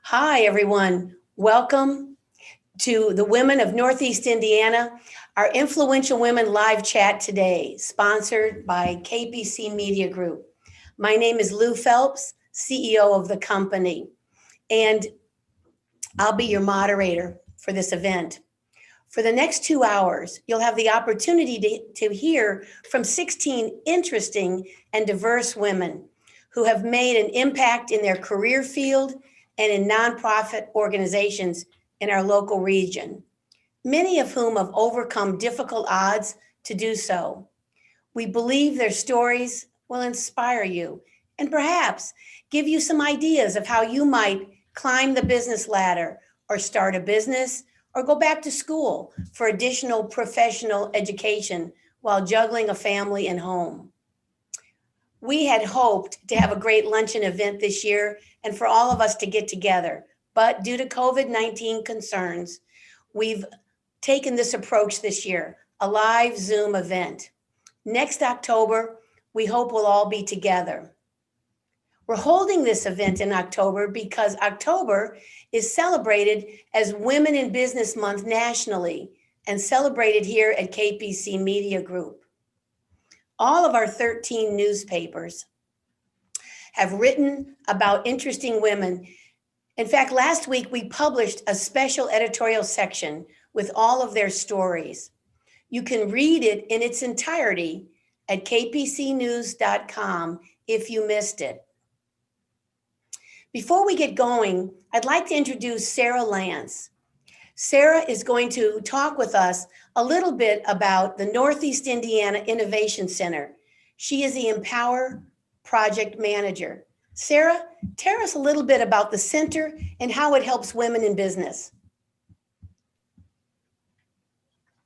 Hi, everyone. Welcome to the Women of Northeast Indiana, our Influential Women live chat today, sponsored by KPC Media Group. My name is Lou Phelps, CEO of the company, and I'll be your moderator for this event. For the next 2 hours, you'll have the opportunity to hear from 16 interesting and diverse women who have made an impact in their career field and in nonprofit organizations in our local region, many of whom have overcome difficult odds to do so. We believe their stories will inspire you and perhaps give you some ideas of how you might climb the business ladder or start a business or go back to school for additional professional education while juggling a family and home. We had hoped to have a great luncheon event this year and for all of us to get together. But due to COVID-19 concerns, we've taken this approach this year, a live Zoom event. Next October, we hope we'll all be together. We're holding this event in October because October is celebrated as Women in Business Month nationally and celebrated here at KPC Media Group. All of our 13 newspapers have written about interesting women. In fact, last week we published a special editorial section with all of their stories. You can read it in its entirety at kpcnews.com if you missed it. Before we get going, I'd like to introduce Sara Lance. Sara is going to talk with us a little bit about the Northeast Indiana Innovation Center. She is the Empower Project Manager. Sara, tell us a little bit about the center and how it helps women in business.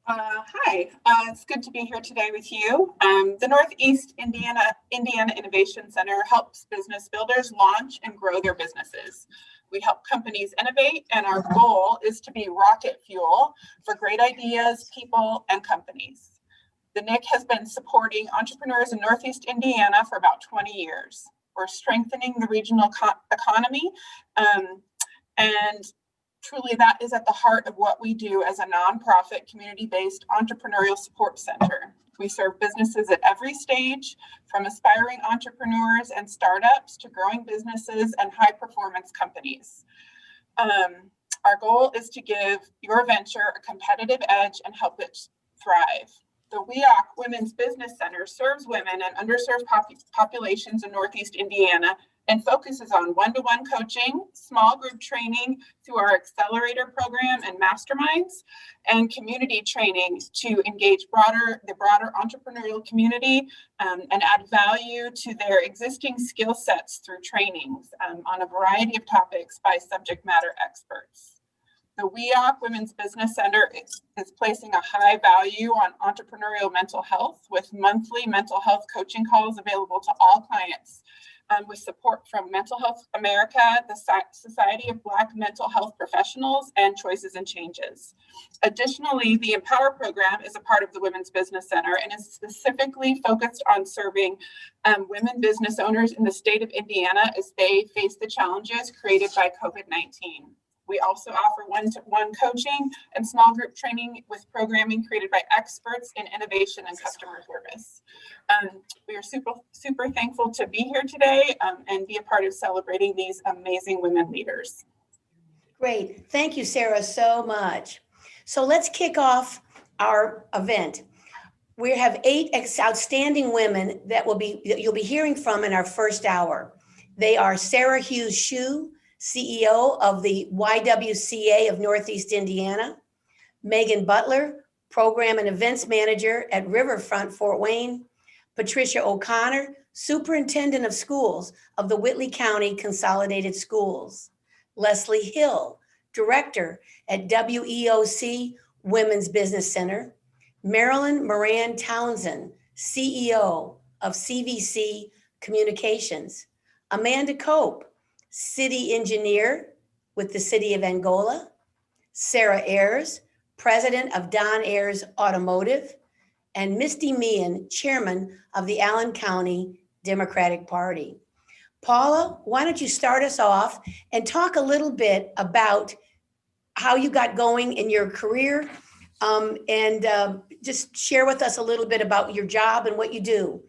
Hi, it's good to be here today with you. The Northeast Indiana Innovation Center helps business builders launch and grow their businesses. We help companies innovate, and our goal is to be rocket fuel for great ideas, people, and companies. The NIC has been supporting entrepreneurs in Northeast Indiana for about 20 years. We're strengthening the regional economy, and truly that is at the heart of what we do as a nonprofit community-based entrepreneurial support center. We serve businesses at every stage, from aspiring entrepreneurs and startups to growing businesses and high-performance companies. Our goal is to give your venture a competitive edge and help it thrive. The WEOC Women's Business Center serves women and underserved populations in Northeast Indiana and focuses on one-to-one coaching, small group training through our accelerator program and masterminds, and community training to engage the broader entrepreneurial community and add value to their existing skill sets through trainings on a variety of topics by subject matter experts. The WEOC Women's Business Center is placing a high value on entrepreneurial mental health with monthly mental health coaching calls available to all clients. With support from Mental Health America, the Society of Black Mental Health Professionals, and Choices and Changes. Additionally, the Empower program is a part of the Women's Business Center and is specifically focused on serving women business owners in the state of Indiana as they face the challenges created by COVID-19. We also offer one-to-one coaching and small group training with programming created by experts in innovation and customer service. We are super thankful to be here today and be a part of celebrating these amazing women leaders. Great. Thank you, Sara, so much. So let's kick off our event. We have 8 outstanding women that you'll be hearing from in our first hour. They are Sara Hughes-Schuh, CEO of the YWCA of Northeast Indiana, Megan Butler, Program and Events Manager at Riverfront, Fort Wayne, Patricia O'Connor, Superintendent of Schools of the Whitley County Consolidated Schools, Leslie Hill, Director at WEOC Women's Business Center, Marilyn Moran-Townsend, CEO of CVC Communications, Amanda Cope, City Engineer with the City of Angola, Sara Ayres, President of Don Ayres Automotive, and Misti Meehan, Chairman of the Allen County Democratic Party. Paula, why don't you start us off and talk a little bit about how you got going in your career, and just share with us a little bit about your job and what you do.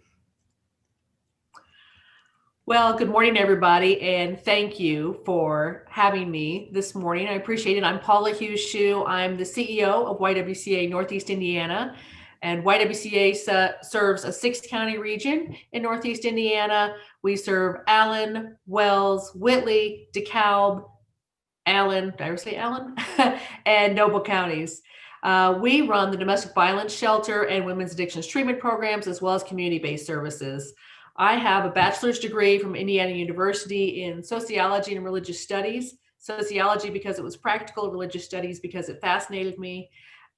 Well, good morning, everybody, and thank you for having me this morning. I appreciate it. I'm Paula Hughes-Schuh. I'm the CEO of YWCA Northeast Indiana, and YWCA serves a 6-county region in Northeast Indiana. We serve Allen, Wells, Whitley, DeKalb, Allen, did I ever say Allen? And Noble counties. We run the domestic violence shelter and women's addictions treatment programs, as well as community-based services. I have a bachelor's degree from Indiana University in sociology and religious studies. Sociology because it was practical, religious studies because it fascinated me.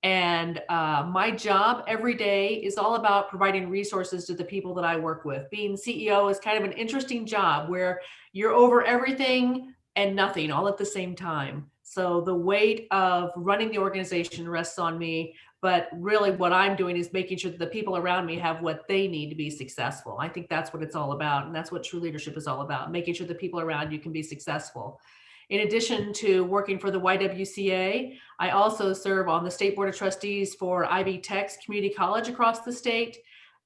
And my job every day is all about providing resources to the people that I work with. Being CEO is kind of an interesting job where you're over everything and nothing all at the same time. So the weight of running the organization rests on me. But really what I'm doing is making sure that the people around me have what they need to be successful. I think that's what it's all about. And that's what true leadership is all about, making sure the people around you can be successful. In addition to working for the YWCA, I also serve on the State Board of Trustees for Ivy Tech's community college across the state.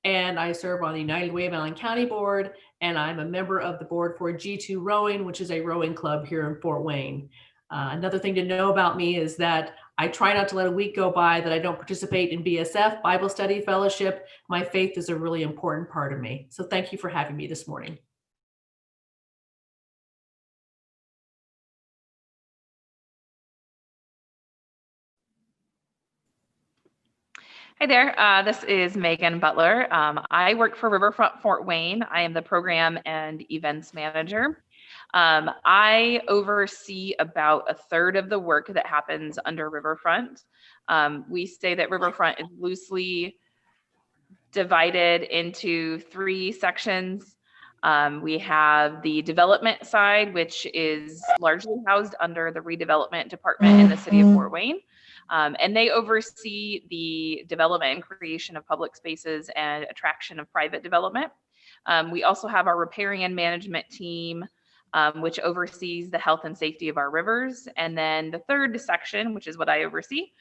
And I serve on the United Way of Allen County Board. And I'm a member of the board for G2 Rowing, which is a rowing club here in Fort Wayne. Another thing to know about me is that I try not to let a week go by that I don't participate in BSF, Bible Study Fellowship. My faith is a really important part of me. So thank you for having me this morning. Hi there, this is Megan Butler. I work for Riverfront Fort Wayne. I am the program and events manager. I oversee about a third of the work that happens under Riverfront. We say that Riverfront is loosely divided into 3 sections. We have the development side, which is largely housed under the redevelopment department in the city of Fort Wayne. And they oversee the development and creation of public spaces and attraction of private development. We also have our riparian management team, which oversees the health and safety of our rivers. And then the third section, which is what I oversee,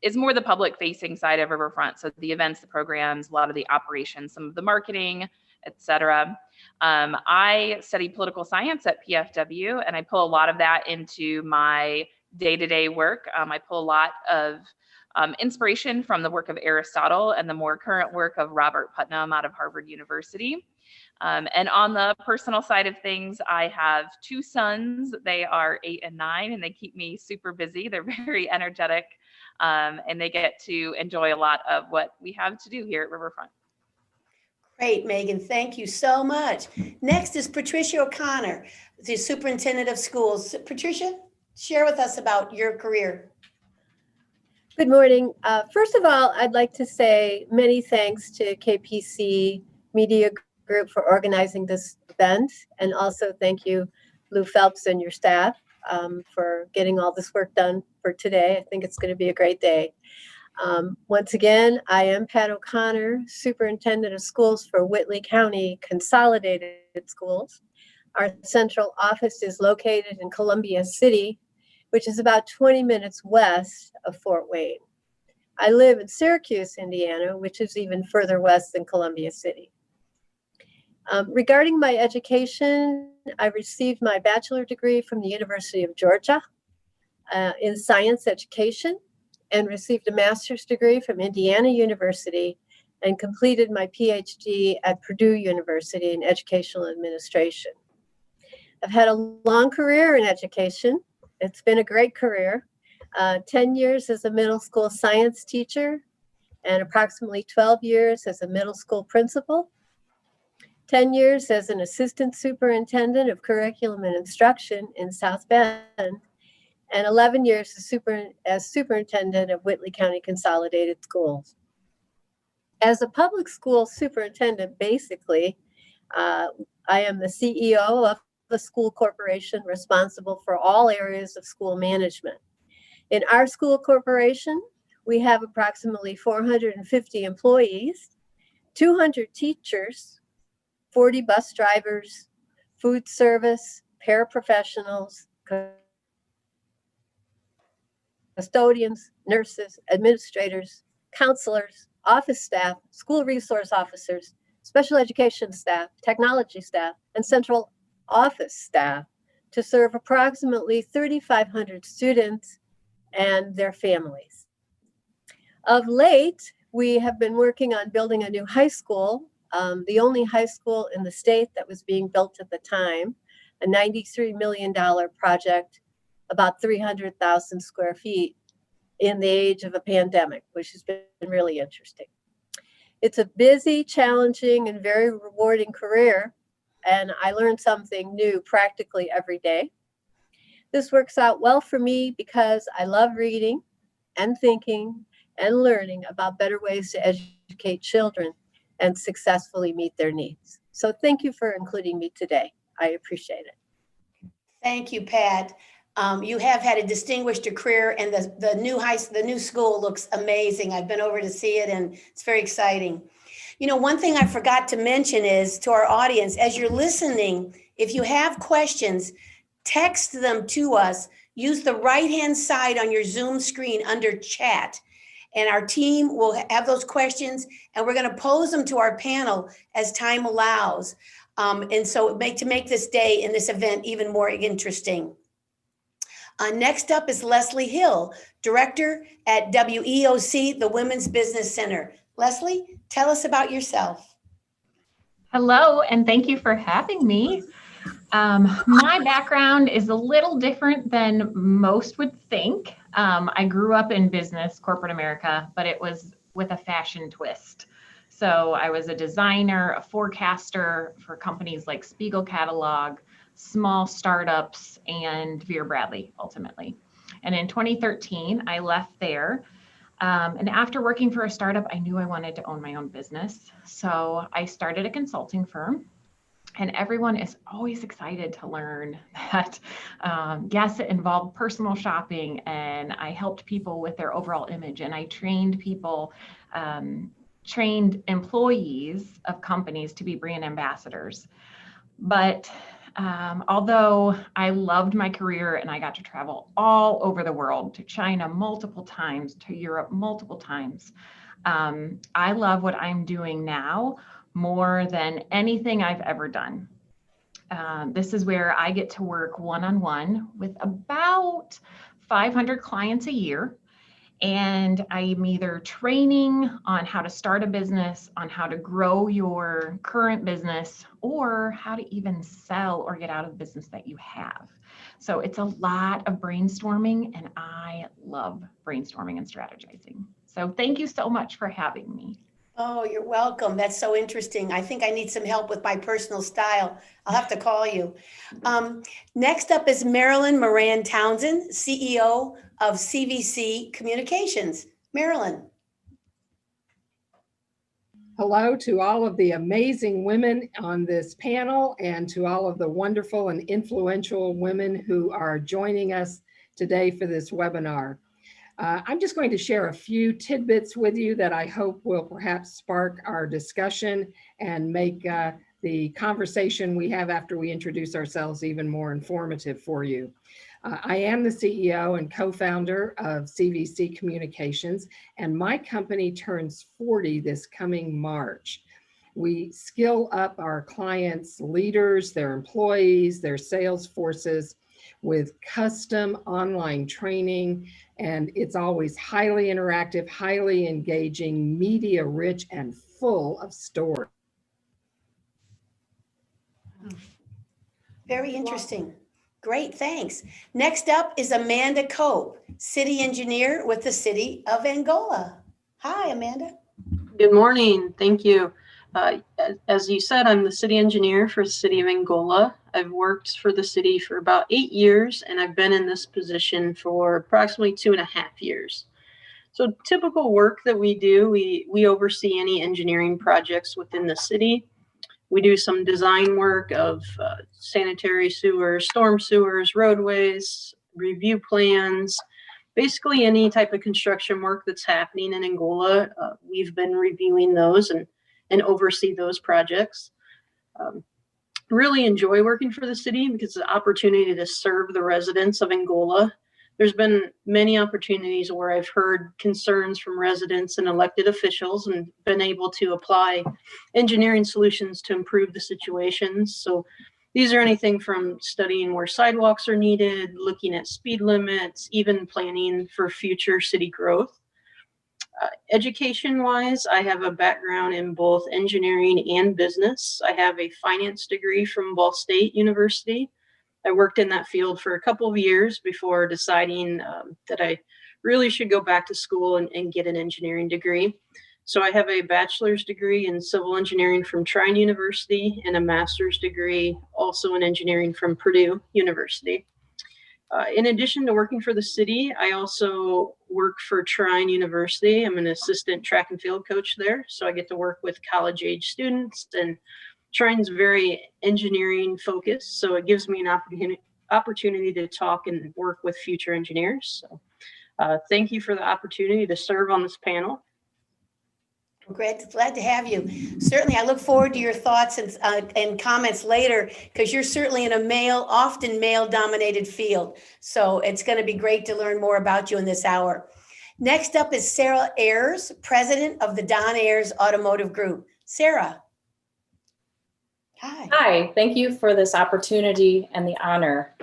is more the public facing side of Riverfront. So the events, the programs, a lot of the operations, some of the marketing, etc. I study political science at PFW, and I pull a lot of that into my day-to-day work. I pull a lot of inspiration from the work of Aristotle and the more current work of Robert Putnam out of Harvard University. And on the personal side of things, I have 2 sons. They are 8 and 9, and they keep me super busy. They're very energetic, and they get to enjoy a lot of what we have to do here at Riverfront. Great, Megan. Thank you so much. Next is Patricia O'Connor, the Superintendent of Schools. Patricia, share with us about your career. Good morning. First of all, I'd like to say many thanks to KPC Media Group for organizing this event. And also thank you, Lou Phelps and your staff for getting all this work done for today. I think it's going to be a great day. Once again, I am Pat O'Connor, Superintendent of Schools for Whitley County Consolidated Schools. Our central office is located in Columbia City, which is about 20 minutes west of Fort Wayne. I live in Syracuse, Indiana, which is even further west than Columbia City. Regarding my education, I received my bachelor degree from the University of Georgia in science education, and received a master's degree from Indiana University, and completed my PhD at Purdue University in educational administration. I've had a long career in education. It's been a great career. 10 years as a middle school science teacher, and approximately 12 years as a middle school principal. 10 years as an assistant superintendent of curriculum and instruction in South Bend, and 11 years as superintendent of Whitley County Consolidated Schools. As a public school superintendent, basically, I am the CEO of the school corporation responsible for all areas of school management. In our school corporation, we have approximately 450 employees, 200 teachers, 40 bus drivers, food service, paraprofessionals, custodians, nurses, administrators, counselors, office staff, school resource officers, special education staff, technology staff, and central office staff to serve approximately 3,500 students and their families. Of late, we have been working on building a new high school, the only high school in the state that was being built at the time, a $93 million project, about 300,000 square feet in the age of a pandemic, which has been really interesting. It's a busy, challenging, and very rewarding career, and I learn something new practically every day. This works out well for me because I love reading and thinking and learning about better ways to educate children and successfully meet their needs. So thank you for including me today. I appreciate it. Thank you, Pat. You have had a distinguished career, and the new school looks amazing. I've been over to see it, and it's very exciting. You know, one thing I forgot to mention is to our audience, as you're listening, if you have questions, text them to us. Use the right-hand side on your Zoom screen under chat, and our team will have those questions, and we're going to pose them to our panel as time allows. And so to make this day and this event even more interesting. Next up is Leslie Hill, Director at WEOC, the Women's Business Center. Leslie, tell us about yourself. Hello, and thank you for having me. My background is a little different than most would think. I grew up in business, corporate America, but it was with a fashion twist. So I was a designer, a forecaster for companies like Spiegel Catalog, small startups, and Vera Bradley, ultimately. And in 2013, I left there. And after working for a startup, I knew I wanted to own my own business. So I started a consulting firm. And everyone is always excited to learn that, yes, it involved personal shopping, and I helped people with their overall image, and I trained people, trained employees of companies to be brand ambassadors. But although I loved my career and I got to travel all over the world, to China multiple times, to Europe multiple times, I love what I'm doing now more than anything I've ever done. This is where I get to work one-on-one with about 500 clients a year. And I'm either training on how to start a business, on how to grow your current business, or how to even sell or get out of the business that you have. So it's a lot of brainstorming, and I love brainstorming and strategizing. So thank you so much for having me. Oh, you're welcome. That's so interesting. I think I need some help with my personal style. I'll have to call you. Next up is Marilyn Moran-Townsend, CEO of CVC Communications. Marilyn. Hello to all of the amazing women on this panel and to all of the wonderful and influential women who are joining us today for this webinar. I'm just going to share a few tidbits with you that I hope will perhaps spark our discussion and make the conversation we have after we introduce ourselves even more informative for you. I am the CEO and co-founder of CVC Communications, and my company turns 40 this coming March. We skill up our clients' leaders, their employees, their sales forces with custom online training, and it's always highly interactive, highly engaging, media rich, and full of stories. Very interesting. Great, thanks. Next up is Amanda Cope, city engineer with the city of Angola. Hi, Amanda. Good morning. Thank you. As you said, I'm the city engineer for the city of Angola. I've worked for the city for about 8 years, and I've been in this position for approximately 2.5 years. So typical work that we do, we oversee any engineering projects within the city. We do some design work of sanitary sewers, storm sewers, roadways, review plans, basically any type of construction work that's happening in Angola. We've been reviewing those and oversee those projects. really enjoy working for the city because it's an opportunity to serve the residents of Angola. There's been many opportunities where I've heard concerns from residents and elected officials and been able to apply engineering solutions to improve the situations. So these are anything from studying where sidewalks are needed, looking at speed limits, even planning for future city growth. Education-wise, I have a background in both engineering and business. I have a finance degree from Ball State University. I worked in that field for a couple of years before deciding that I really should go back to school and get an engineering degree. So I have a bachelor's degree in civil engineering from Trine University and a master's degree also in engineering from Purdue University. In addition to working for the city, I also work for Trine University. I'm an assistant track and field coach there. So I get to work with college age students, and Trine's very engineering focused. So it gives me an opportunity to talk and work with future engineers. So thank you for the opportunity to serve on this panel. Glad to have you. Certainly, I look forward to your thoughts and comments later, because you're certainly in a often male-dominated field. So it's going to be great to learn more about you in this hour. Next up is Sara Ayres, president of the Don Ayres Automotive Group. Sara. Hi. Hi, thank you for this opportunity and the honor.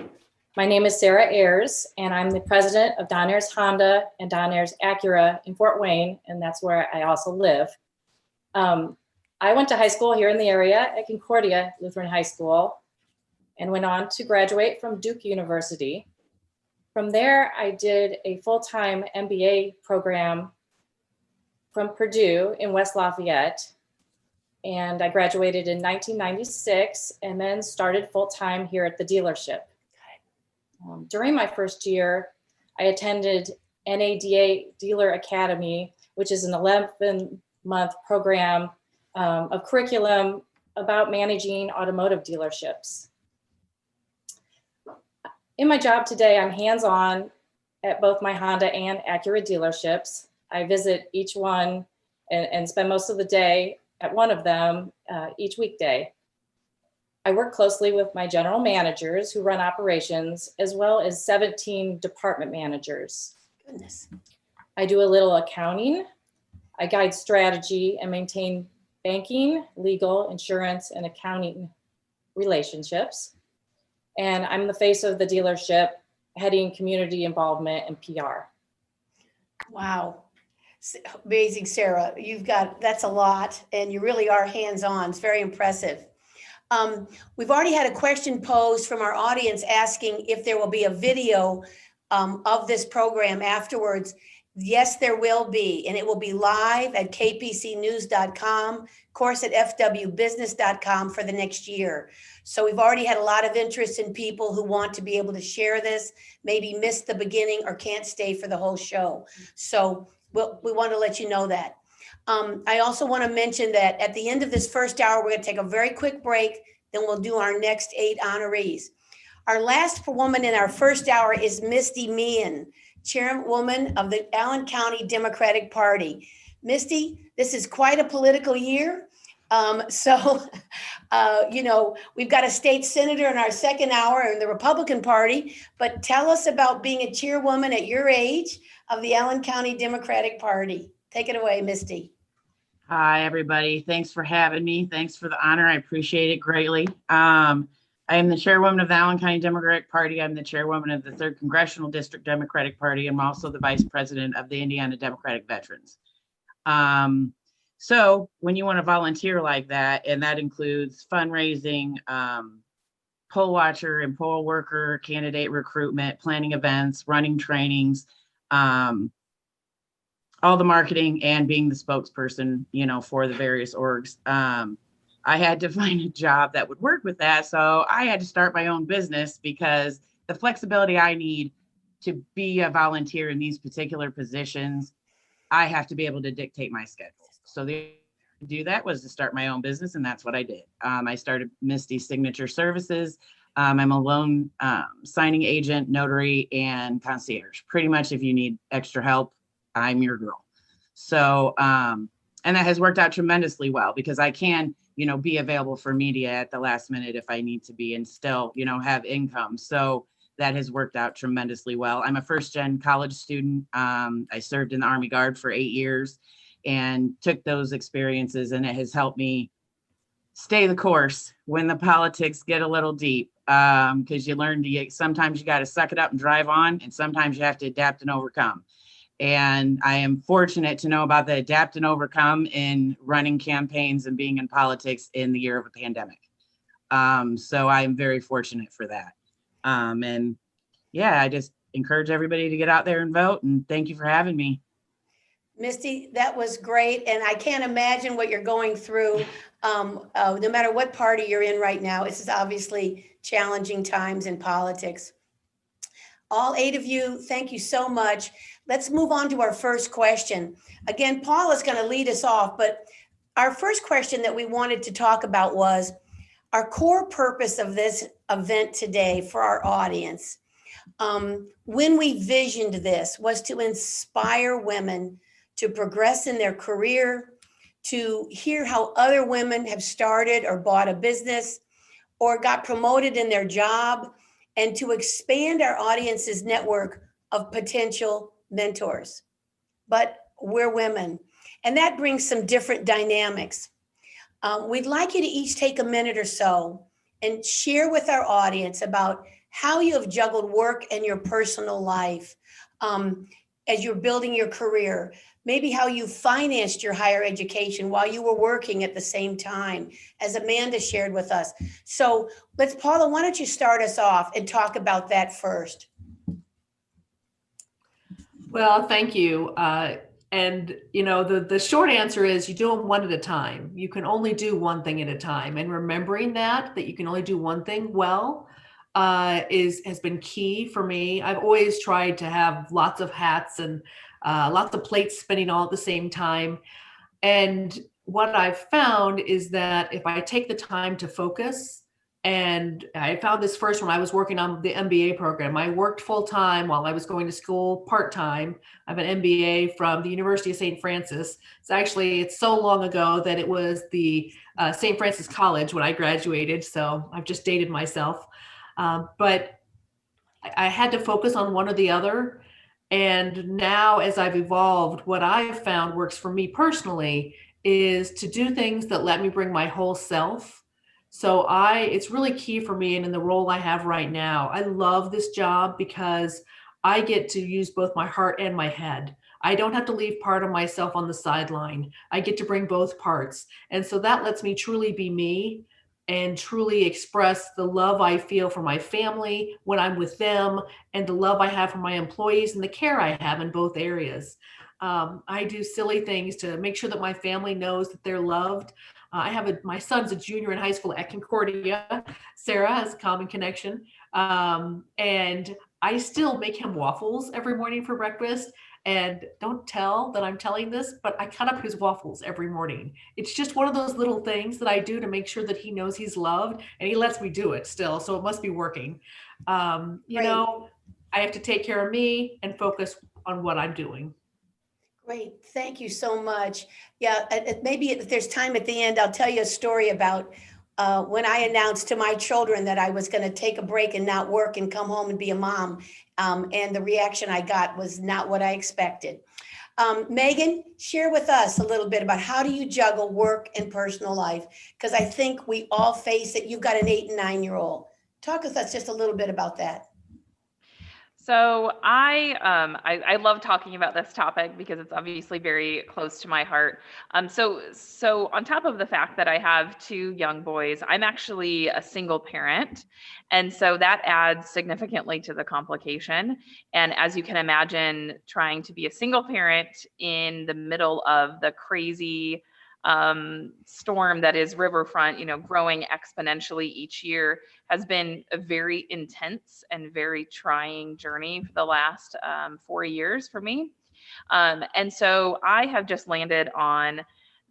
My name is Sara Ayres, and I'm the president of Don Ayres Honda and Don Ayres Acura in Fort Wayne, and that's where I also live. I went to high school here in the area at Concordia Lutheran High School and went on to graduate from Duke University. From there, I did a full-time MBA program from Purdue in West Lafayette, and I graduated in 1996 and then started full-time here at the dealership. During my first year, I attended NADA Dealer Academy, which is an 11-month program of curriculum about managing automotive dealerships. In my job today, I'm hands-on at both my Honda and Acura dealerships. I visit each one and spend most of the day at one of them each weekday. I work closely with my general managers who run operations, as well as 17 department managers. Goodness. I do a little accounting. I guide strategy and maintain banking, legal, insurance, and accounting relationships. And I'm the face of the dealership, heading community involvement and PR. Wow. Amazing, Sara. That's a lot, and you really are hands-on. It's very impressive. We've already had a question posed from our audience asking if there will be a video of this program afterwards. Yes, there will be, and it will be live at kpcnews.com, of course at fwbusiness.com for the next year. So we've already had a lot of interest in people who want to be able to share this, maybe missed the beginning or can't stay for the whole show. So we want to let you know that. I also want to mention that at the end of this first hour, we're going to take a very quick break. Then we'll do our next 8 honorees. Our last woman in our first hour is Misti Meehan, chairwoman of the Allen County Democratic Party. Misti, this is quite a political year. We've got a state senator in our second hour in the Republican Party, but tell us about being a chairwoman at your age of the Allen County Democratic Party. Take it away, Misti. Hi, everybody. Thanks for having me. Thanks for the honor. I appreciate it greatly. I am the chairwoman of the Allen County Democratic Party. I'm the chairwoman of the 3rd Congressional District Democratic Party. I'm also the vice president of the Indiana Democratic Veterans. So when you want to volunteer like that, and that includes fundraising, poll watcher and poll worker, candidate recruitment, planning events, running trainings, all the marketing, and being the spokesperson, for the various orgs. I had to find a job that would work with that. So I had to start my own business because the flexibility I need to be a volunteer in these particular positions, I have to be able to dictate my schedule. So to do that was to start my own business, and that's what I did. I started Misti Signature Services. I'm a loan signing agent, notary, and concierge. Pretty much if you need extra help, I'm your girl. So, and that has worked out tremendously well because I can be available for media at the last minute if I need to be, and still, have income. So that has worked out tremendously well. I'm a first-gen college student. I served in the Army Guard for 8 years and took those experiences, and it has helped me stay the course when the politics get a little deep, because you learn sometimes you got to suck it up and drive on, and sometimes you have to adapt and overcome. And I am fortunate to know about the adapt and overcome in running campaigns and being in politics in the year of a pandemic. So I'm very fortunate for that. And yeah, I just encourage everybody to get out there and vote, and thank you for having me. Misti, that was great. And I can't imagine what you're going through, no matter what party you're in right now. This is obviously challenging times in politics. All 8 of you, thank you so much. Let's move on to our first question. Again, Paula's going to lead us off, but our first question that we wanted to talk about was our core purpose of this event today for our audience. When we visioned this was to inspire women to progress in their career, to hear how other women have started or bought a business or got promoted in their job, and to expand our audience's network of potential mentors. But we're women, and that brings some different dynamics. We'd like you to each take a minute or so and share with our audience about how you have juggled work and your personal life as you're building your career. Maybe how you financed your higher education while you were working at the same time, as Amanda shared with us. So Paula, why don't you start us off and talk about that first? Well, thank you. And the short answer is you do them one at a time. You can only do one thing at a time. And remembering that you can only do one thing well has been key for me. I've always tried to have lots of hats and lots of plates spinning all at the same time. And what I've found is that if I take the time to focus, and I found this first when I was working on the MBA program. I worked full time while I was going to school part-time. I have an MBA from the University of St. Francis. It's so long ago that it was the St. Francis College when I graduated. So I've just dated myself. But I had to focus on one or the other. And now as I've evolved, what I've found works for me personally is to do things that let me bring my whole self. So it's really key for me. And in the role I have right now, I love this job because I get to use both my heart and my head. I don't have to leave part of myself on the sideline. I get to bring both parts. And so that lets me truly be me and truly express the love I feel for my family when I'm with them, and the love I have for my employees and the care I have in both areas. I do silly things to make sure that my family knows that they're loved. My son's a junior in high school at Concordia. Sara has a common connection. And I still make him waffles every morning for breakfast. And don't tell that I'm telling this, but I cut up his waffles every morning. It's just one of those little things that I do to make sure that he knows he's loved, and he lets me do it still. So it must be working. I have to take care of me and focus on what I'm doing. Great. Thank you so much. Yeah, maybe if there's time at the end, I'll tell you a story about when I announced to my children that I was going to take a break and not work and come home and be a mom. And the reaction I got was not what I expected. Megan, share with us a little bit about how do you juggle work and personal life? Because I think we all face it. You've got an 8 and 9-year-old. Talk with us just a little bit about that. So I love talking about this topic because it's obviously very close to my heart. So on top of the fact that I have 2 young boys, I'm actually a single parent. And so that adds significantly to the complication. And as you can imagine, trying to be a single parent in the middle of the crazy storm that is Riverfront, growing exponentially each year, has been a very intense and very trying journey for the last 4 years for me. And so I have just landed on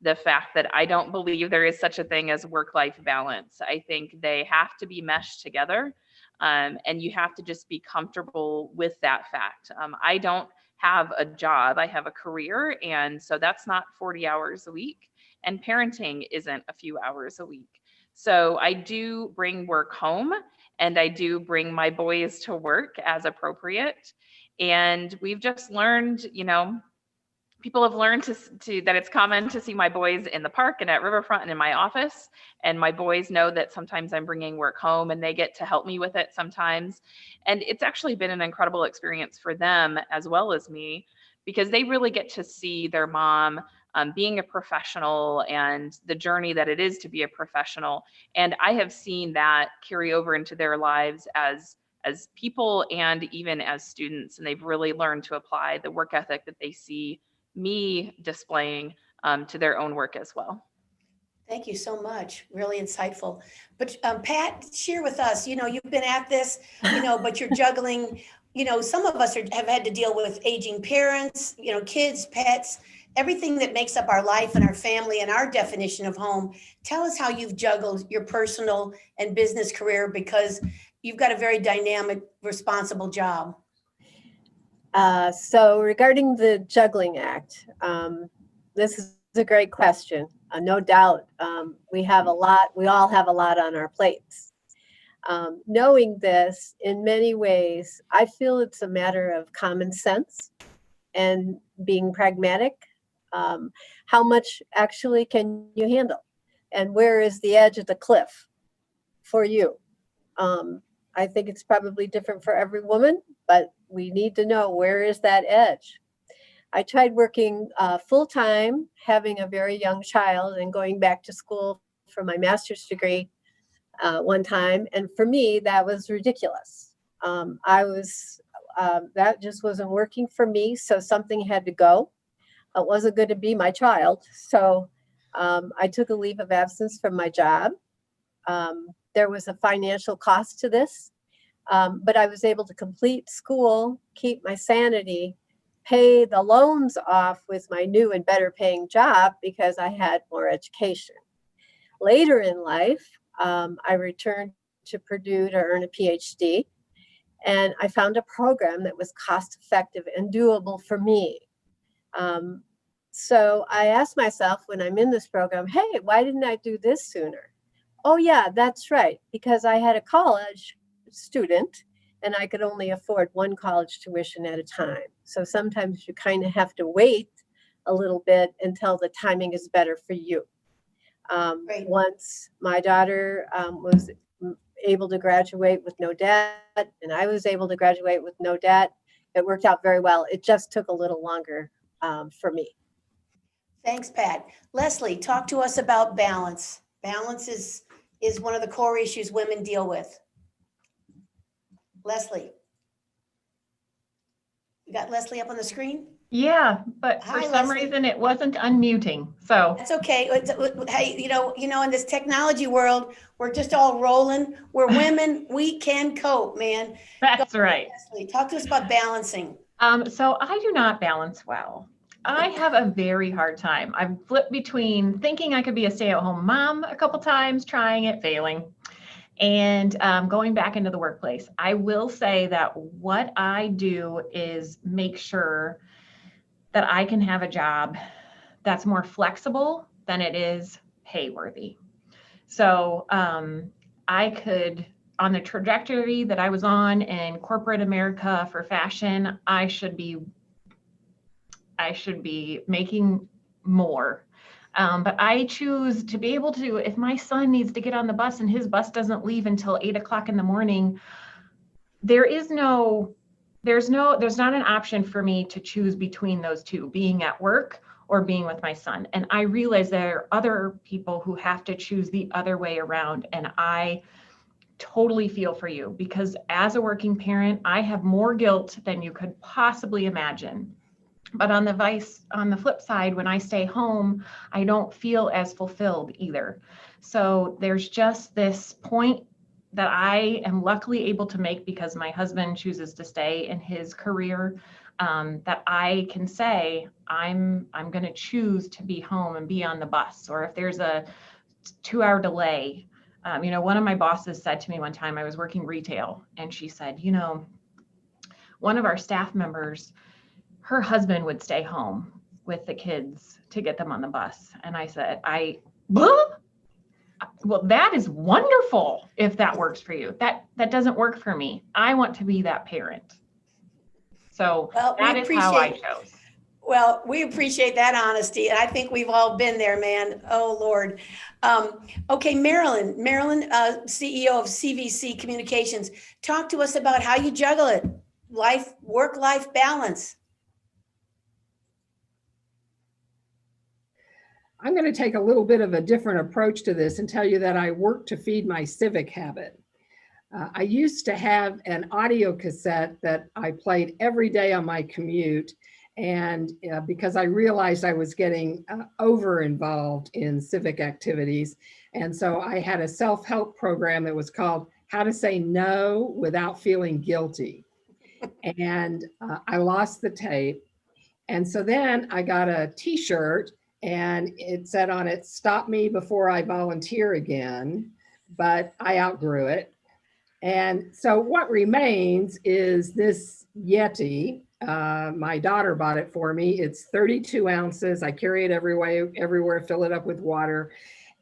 the fact that I don't believe there is such a thing as work-life balance. I think they have to be meshed together, and you have to just be comfortable with that fact. I don't have a job, I have a career, and so that's not 40 hours a week. and parenting isn't a few hours a week. So I do bring work home, and I do bring my boys to work as appropriate. And we've just learned, people have learned to that it's common to see my boys in the park and at Riverfront and in my office. And my boys know that sometimes I'm bringing work home, and they get to help me with it sometimes. And it's actually been an incredible experience for them as well as me, because they really get to see their mom being a professional and the journey that it is to be a professional. And I have seen that carry over into their lives as people and even as students. And they've really learned to apply the work ethic that they see me displaying to their own work as well. Thank you so much. Really insightful. But Pat, share with us, you've been at this, but you're juggling, some of us have had to deal with aging parents, kids, pets, everything that makes up our life and our family and our definition of home. Tell us how you've juggled your personal and business career, because you've got a very dynamic, responsible job. So regarding the juggling act, this is a great question. No doubt, we all have a lot on our plates. Knowing this, in many ways, I feel it's a matter of common sense and being pragmatic. How much actually can you handle? And where is the edge of the cliff for you? I think it's probably different for every woman, but we need to know, where is that edge? I tried working full-time, having a very young child, and going back to school for my master's degree one time. And for me, that was ridiculous. That just wasn't working for me. So something had to go. It wasn't going to be my child. So I took a leave of absence from my job. There was a financial cost to this, but I was able to complete school, keep my sanity, pay the loans off with my new and better paying job because I had more education. Later in life, I returned to Purdue to earn a PhD, and I found a program that was cost effective and doable for me. So I asked myself when I'm in this program, hey, why didn't I do this sooner? Oh yeah, that's right, because I had a college student and I could only afford one college tuition at a time. So sometimes you kind of have to wait a little bit until the timing is better for you. Once my daughter was able to graduate with no debt, and I was able to graduate with no debt, it worked out very well. It just took a little longer for me. Thanks, Pat. Leslie, talk to us about balance. Balance is one of the core issues women deal with. Leslie. You got Leslie up on the screen? Yeah, but Hi, for some Leslie. reason it wasn't unmuting. So That's okay. Hey, in this technology world, we're just all rolling. We're women. We can cope, man. that's Go, right. Leslie, talk to us about balancing. So I do not balance well. I have a very hard time. I've flipped between thinking I could be a stay-at-home mom a couple times, trying it, failing, and going back into the workplace. I will say that what I do is make sure that I can have a job that's more flexible than it is pay worthy. So I could, on the trajectory that I was on in corporate America for fashion, I should be making more. But I choose to be able to, if my son needs to get on the bus and his bus doesn't leave until 8 o'clock in the morning, there's not an option for me to choose between those two, being at work or being with my son. And I realize there are other people who have to choose the other way around. And I totally feel for you, because as a working parent, I have more guilt than you could possibly imagine. But on the flip side, when I stay home, I don't feel as fulfilled either. So there's just this point that I am luckily able to make, because my husband chooses to stay in his career, that I can say, I'm going to choose to be home and be on the bus. Or if there's a 2-hour delay, one of my bosses said to me one time, I was working retail, and she said, one of our staff members, her husband would stay home with the kids to get them on the bus. And I said, well, that is wonderful if that works for you. That doesn't work for me. I want to be that parent. So that is how I chose. Well, we appreciate that honesty. And I think we've all been there, man. Oh, Lord. Okay, Marilyn, CEO of CVC Communications. Talk to us about how you juggle it. Work-life balance. I'm going to take a little bit of a different approach to this and tell you that I work to feed my civic habit. I used to have an audio cassette that I played every day on my commute. And because I realized I was getting over involved in civic activities. And so I had a self-help program that was called How to Say No Without Feeling Guilty. And I lost the tape. And so then I got a t-shirt and it said on it, "Stop me before I volunteer again," but I outgrew it. And so what remains is this Yeti. My daughter bought it for me. It's 32 ounces. I carry it everywhere, fill it up with water.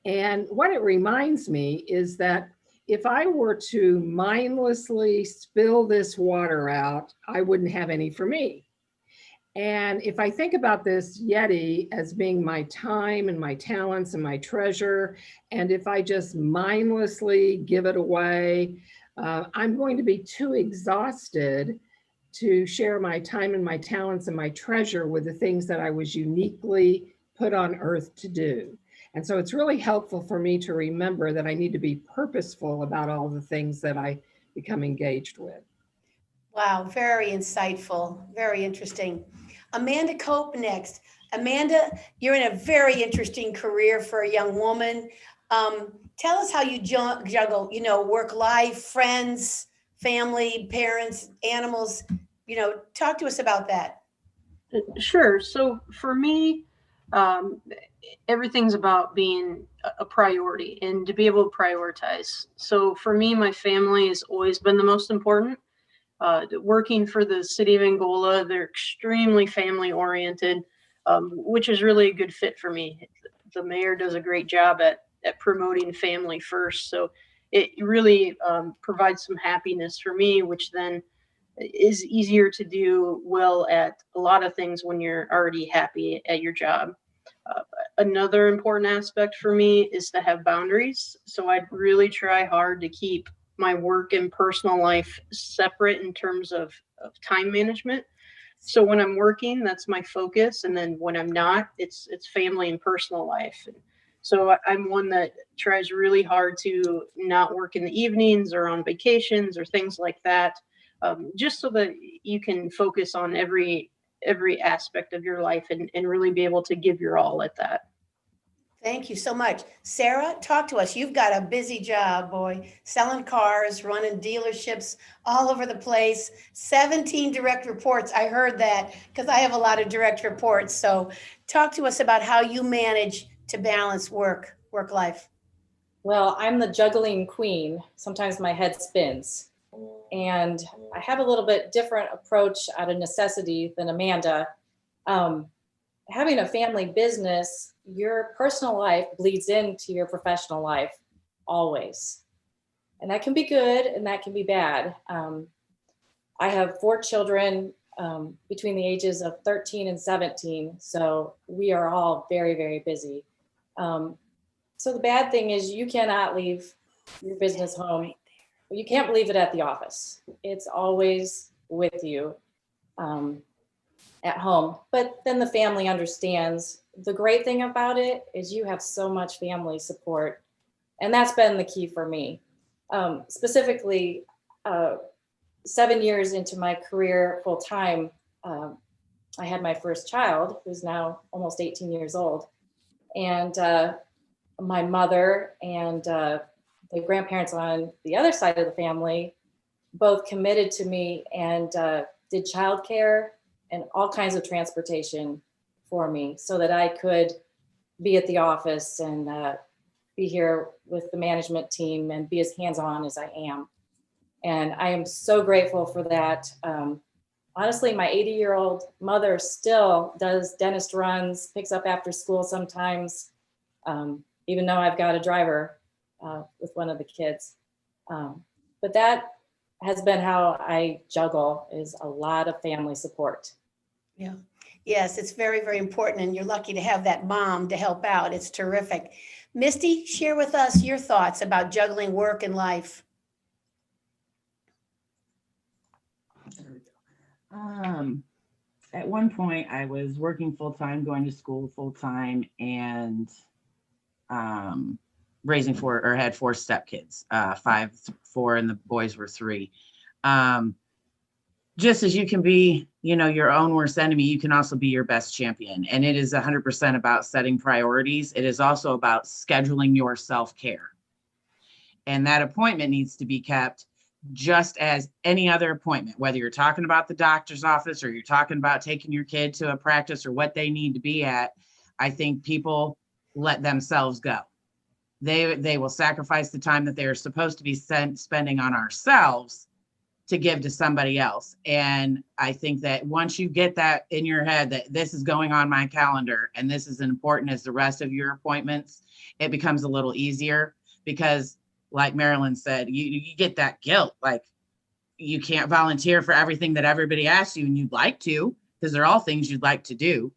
And what it reminds me is that if I were to mindlessly spill this water out, I wouldn't have any for me. And if I think about this Yeti as being my time and my talents and my treasure, and if I just mindlessly give it away, I'm going to be too exhausted to share my time and my talents and my treasure with the things that I was uniquely put on earth to do. And so it's really helpful for me to remember that I need to be purposeful about all the things that I become engaged with. Wow, very insightful, very interesting. Amanda Cope next. Amanda, you're in a very interesting career for a young woman. Tell us how you juggle, work life, friends, family, parents, animals, talk to us about that. Sure. So for me, everything's about being a priority and to be able to prioritize. So for me, my family has always been the most important. Working for the city of Angola, they're extremely family oriented, which is really a good fit for me. The mayor does a great job at promoting family first. So it really provides some happiness for me, which then is easier to do well at a lot of things when you're already happy at your job. Another important aspect for me is to have boundaries. So I'd really try hard to keep my work and personal life separate in terms of time management. So when I'm working, that's my focus. And then when I'm not, it's family and personal life. And so I'm one that tries really hard to not work in the evenings or on vacations or things like that, just so that you can focus on every aspect of your life and really be able to give your all at that. Thank you so much. Sara, talk to us. You've got a busy job, boy, selling cars, running dealerships all over the place, 17 direct reports. I heard that because I have a lot of direct reports. So talk to us about how you manage to balance work life. Well, I'm the juggling queen. Sometimes my head spins. And I have a little bit different approach out of necessity than Amanda. Having a family business, your personal life bleeds into your professional life always. And that can be good and that can be bad. I have 4 children between the ages of 13 and 17. So we are all very, very busy. So the bad thing is you cannot leave your business home. You can't leave it at the office. It's always with you at home. But then the family understands. The great thing about it is you have so much family support. And that's been the key for me. Specifically, 7 years into my career full time, I had my first child, who's now almost 18 years old. And my mother and the grandparents on the other side of the family both committed to me and did childcare and all kinds of transportation for me so that I could be at the office and be here with the management team and be as hands-on as I am. And I am so grateful for that. honestly, my 80-year-old mother still does dentist runs, picks up after school sometimes, even though I've got a driver with one of the kids. But that has been how I juggle, is a lot of family support. Yeah. Yes, it's very, very important. And you're lucky to have that mom to help out. It's terrific. Misti, share with us your thoughts about juggling work and life. At one point I was working full-time, going to school full-time, and raising had 4 stepkids, 5, 4, and the boys were 3. Just as you can be, your own worst enemy, you can also be your best champion. And it is 100% about setting priorities. It is also about scheduling your self-care. And that appointment needs to be kept just as any other appointment, whether you're talking about the doctor's office or you're talking about taking your kid to a practice or what they need to be at. I think people let themselves go. They will sacrifice the time that they're supposed to be spending on ourselves to give to somebody else. And I think that once you get that in your head, that this is going on my calendar and this is important as the rest of your appointments, it becomes a little easier, because like Marilyn said, you get that guilt, like you can't volunteer for everything that everybody asks you and you'd like to, because they're all things you'd like to do.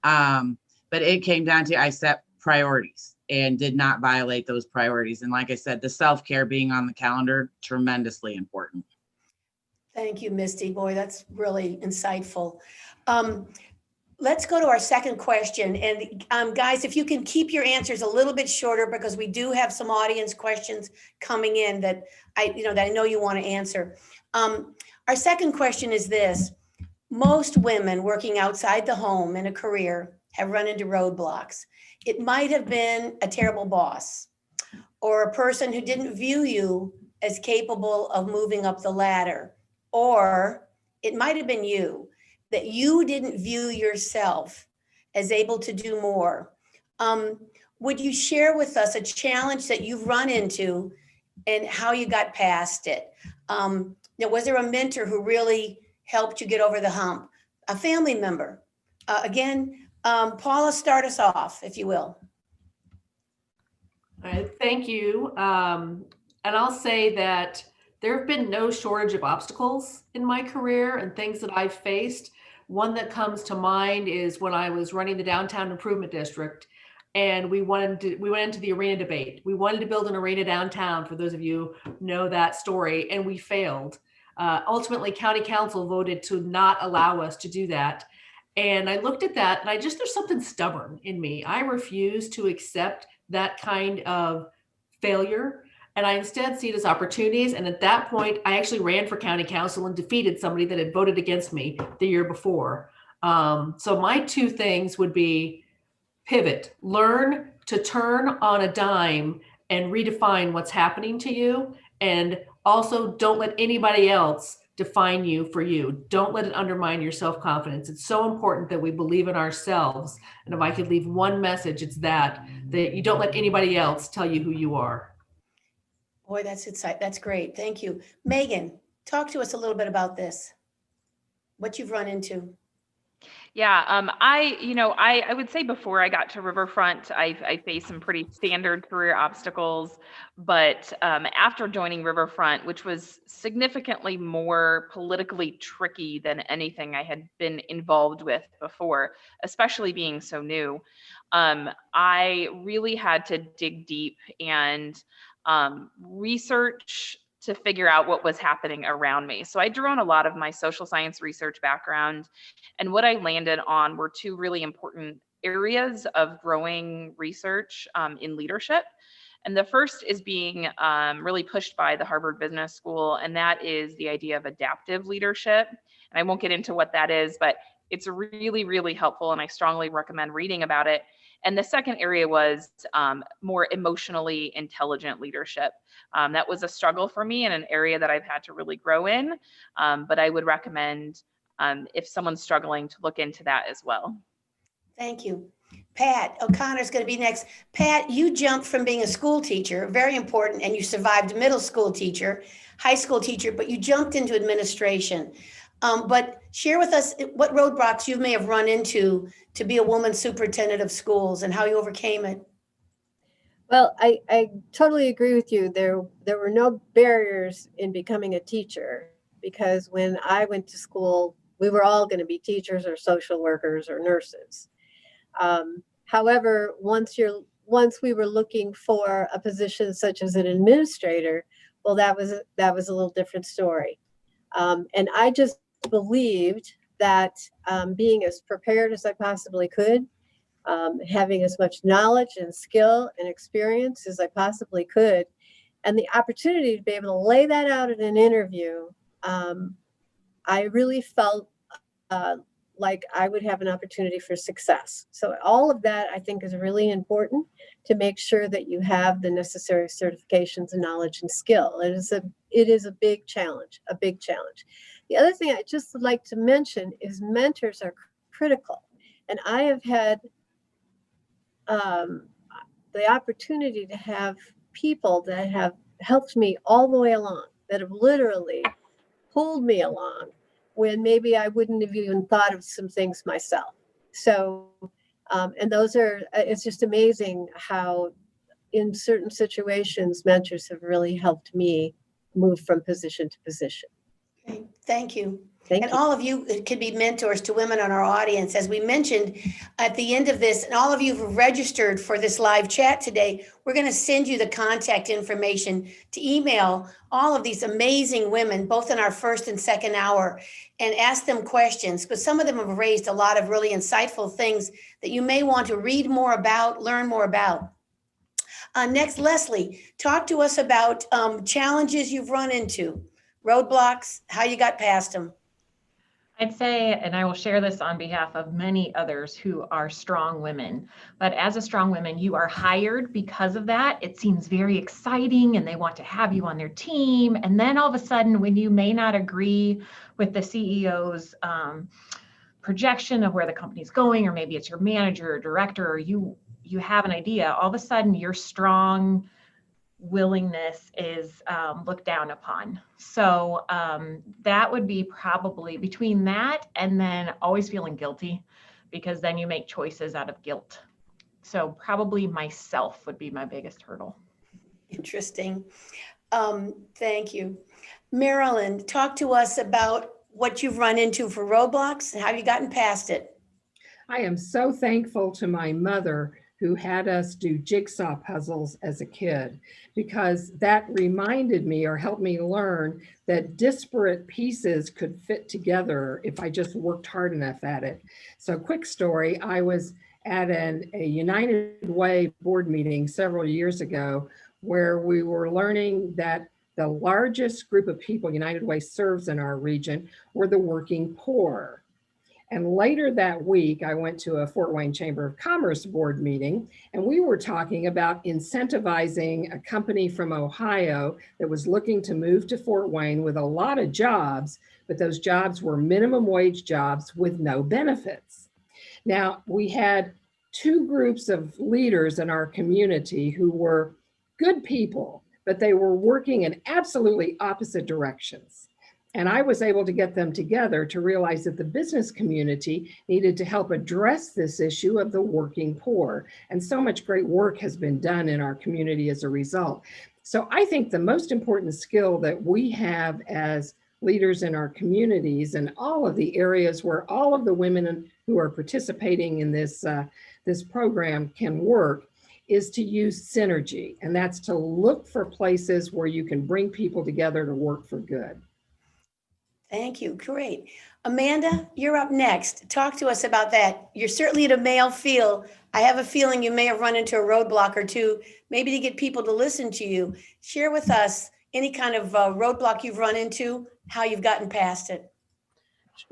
But it came down to, I set priorities and did not violate those priorities. And like I said, the self-care being on the calendar, tremendously important. Thank you, Misti. Boy, that's really insightful. Let's go to our second question. And guys, if you can keep your answers a little bit shorter, because we do have some audience questions coming in that I know you want to answer. Our second question is this: most women working outside the home in a career have run into roadblocks. It might have been a terrible boss or a person who didn't view you as capable of moving up the ladder, or it might have been you, that you didn't view yourself as able to do more. Would you share with us a challenge that you've run into and how you got past it? Was there a mentor who really helped you get over the hump? A family member? Paula, start us off, if you will. All right, thank you. And I'll say that there have been no shortage of obstacles in my career and things that I've faced. One that comes to mind is when I was running the Downtown Improvement District, and we went into the arena debate. We wanted to build an arena downtown, for those of you who know that story, and we failed. Ultimately, County Council voted to not allow us to do that. And I looked at that and there's something stubborn in me. I refuse to accept that kind of failure. And I instead see it as opportunities. And at that point, I actually ran for county council and defeated somebody that had voted against me the year before. So my 2 things would be pivot, learn to turn on a dime and redefine what's happening to you. And also don't let anybody else define you for you. Don't let it undermine your self-confidence. It's so important that we believe in ourselves. And if I could leave one message, it's that you don't let anybody else tell you who you are. Boy, that's great. Thank you. Megan, talk to us a little bit about this, what you've run into. Yeah, I would say before I got to Riverfront, I faced some pretty standard career obstacles, but after joining Riverfront, which was significantly more politically tricky than anything I had been involved with before, especially being so new, I really had to dig deep and research to figure out what was happening around me. So I drew on a lot of my social science research background, and what I landed on were 2 really important areas of growing research in leadership. And the first is being really pushed by the Harvard Business School, and that is the idea of adaptive leadership. And I won't get into what that is, but it's really, really helpful, and I strongly recommend reading about it. And the second area was more emotionally intelligent leadership. That was a struggle for me and an area that I've had to really grow in, but I would recommend if someone's struggling to look into that as well. Thank you. Pat O'Connor's going to be next. Pat, you jumped from being a school teacher, very important, and you survived middle school teacher, high school teacher, but you jumped into administration. But share with us what roadblocks you may have run into to be a woman superintendent of schools and how you overcame it. Well, I totally agree with you. There were no barriers in becoming a teacher because when I went to school, we were all going to be teachers or social workers or nurses. However, once we were looking for a position such as an administrator, well, that was a little different story. And I just believed that being as prepared as I possibly could, having as much knowledge and skill and experience as I possibly could, and the opportunity to be able to lay that out in an interview, I really felt like I would have an opportunity for success. So all of that I think is really important to make sure that you have the necessary certifications and knowledge and skill. It is a big challenge, a big challenge. The other thing I just would like to mention is mentors are critical. And I have had the opportunity to have people that have helped me all the way along, that have literally pulled me along when maybe I wouldn't have even thought of some things myself. So, and those are, it's just amazing how in certain situations, mentors have really helped me move from position to position. Okay, thank you. Thank And you. all of you can be mentors to women on our audience. As we mentioned at the end of this, and all of you who've registered for this live chat today, we're going to send you the contact information to email all of these amazing women, both in our first and second hour, and ask them questions, because some of them have raised a lot of really insightful things that you may want to read more about, learn more about. Next, Leslie, talk to us about challenges you've run into, roadblocks, how you got past them. I'd say, and I will share this on behalf of many others who are strong women, but as a strong woman, you are hired because of that. It seems very exciting and they want to have you on their team. And then all of a sudden, when you may not agree with the CEO's projection of where the company's going, or maybe it's your manager or director, or you have an idea, all of a sudden your strong willingness is looked down upon. So that would be probably between that and then always feeling guilty, because then you make choices out of guilt. So probably myself would be my biggest hurdle. Interesting. Thank you. Marilyn, talk to us about what you've run into for roadblocks and how you gotten past it. I am so thankful to my mother who had us do jigsaw puzzles as a kid, because that reminded me or helped me learn that disparate pieces could fit together if I just worked hard enough at it. So quick story, I was at a United Way board meeting several years ago where we were learning that the largest group of people United Way serves in our region were the working poor. And later that week, I went to a Fort Wayne Chamber of Commerce board meeting, and we were talking about incentivizing a company from Ohio that was looking to move to Fort Wayne with a lot of jobs, but those jobs were minimum wage jobs with no benefits. Now, we had two groups of leaders in our community who were good people, but they were working in absolutely opposite directions. And I was able to get them together to realize that the business community needed to help address this issue of the working poor. And so much great work has been done in our community as a result. So I think the most important skill that we have as leaders in our communities and all of the areas where all of the women who are participating in this program can work is to use synergy. And that's to look for places where you can bring people together to work for good. Thank you. Great. Amanda, you're up next. Talk to us about that. You're certainly in a male field. I have a feeling you may have run into a roadblock or two, maybe to get people to listen to you. Share with us any kind of roadblock you've run into, how you've gotten past it.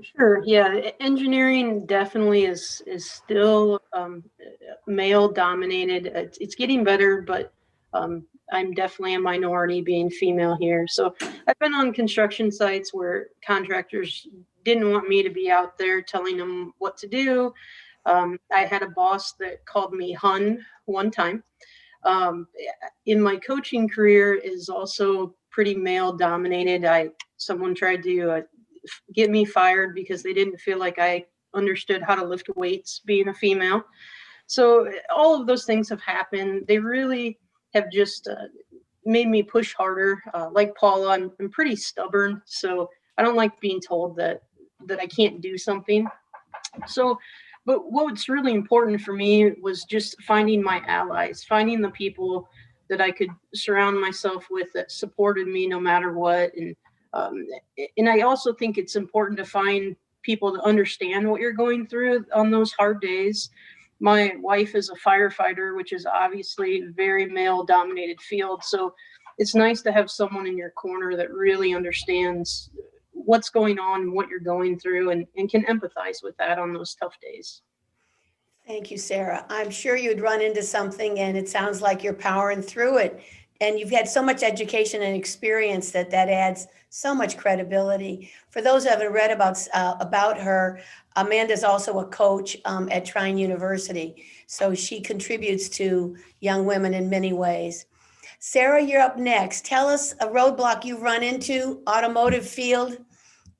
Sure. Yeah, engineering definitely is still male dominated. It's getting better, but I'm definitely a minority being female here. So I've been on construction sites where contractors didn't want me to be out there telling them what to do. I had a boss that called me hun one time. In my coaching career is also pretty male dominated. Someone tried to get me fired because they didn't feel like I understood how to lift weights being a female. So all of those things have happened. They really have just made me push harder. Like Paula, I'm pretty stubborn, so I don't like being told that I can't do something. So, but what's really important for me was just finding my allies, finding the people that I could surround myself with that supported me no matter what. And I also think it's important to find people to understand what you're going through on those hard days. My wife is a firefighter, which is obviously a very male-dominated field. So it's nice to have someone in your corner that really understands what's going on and what you're going through and can empathize with that on those tough days. Thank you, Sara. I'm sure you'd run into something and it sounds like you're powering through it. And you've had so much education and experience that adds so much credibility. For those who haven't read about her, Amanda's also a coach at Trine University. So she contributes to young women in many ways. Sara, you're up next. Tell us a roadblock you've run into, automotive field.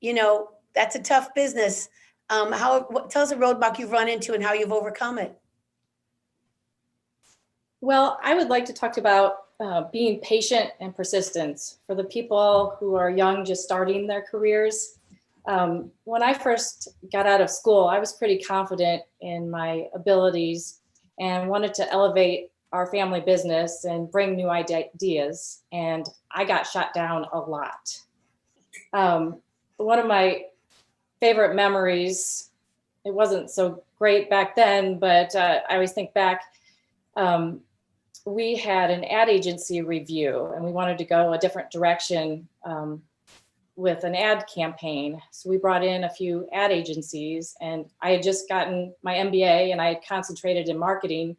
You know, that's a tough business. Tell us a roadblock you've run into and how you've overcome it. Well, I would like to talk about being patient and persistence for the people who are young, just starting their careers. When I first got out of school, I was pretty confident in my abilities and wanted to elevate our family business and bring new ideas. And I got shot down a lot. One of my favorite memories, it wasn't so great back then, but I always think back, we had an ad agency review and we wanted to go a different direction with an ad campaign. So we brought in a few ad agencies and I had just gotten my MBA and I had concentrated in marketing.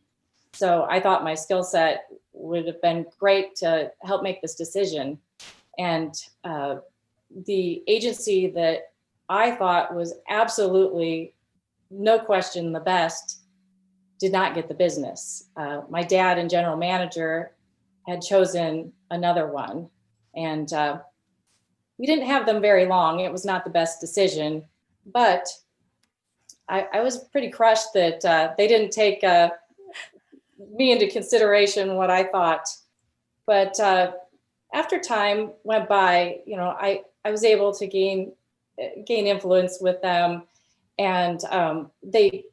So I thought my skill set would have been great to help make this decision. And the agency that I thought was absolutely, no question, the best did not get the business. My dad and general manager had chosen another one. And we didn't have them very long. It was not the best decision, but I was pretty crushed that they didn't take me into consideration what I thought. But after time went by, you know, I was able to gain influence with them, and they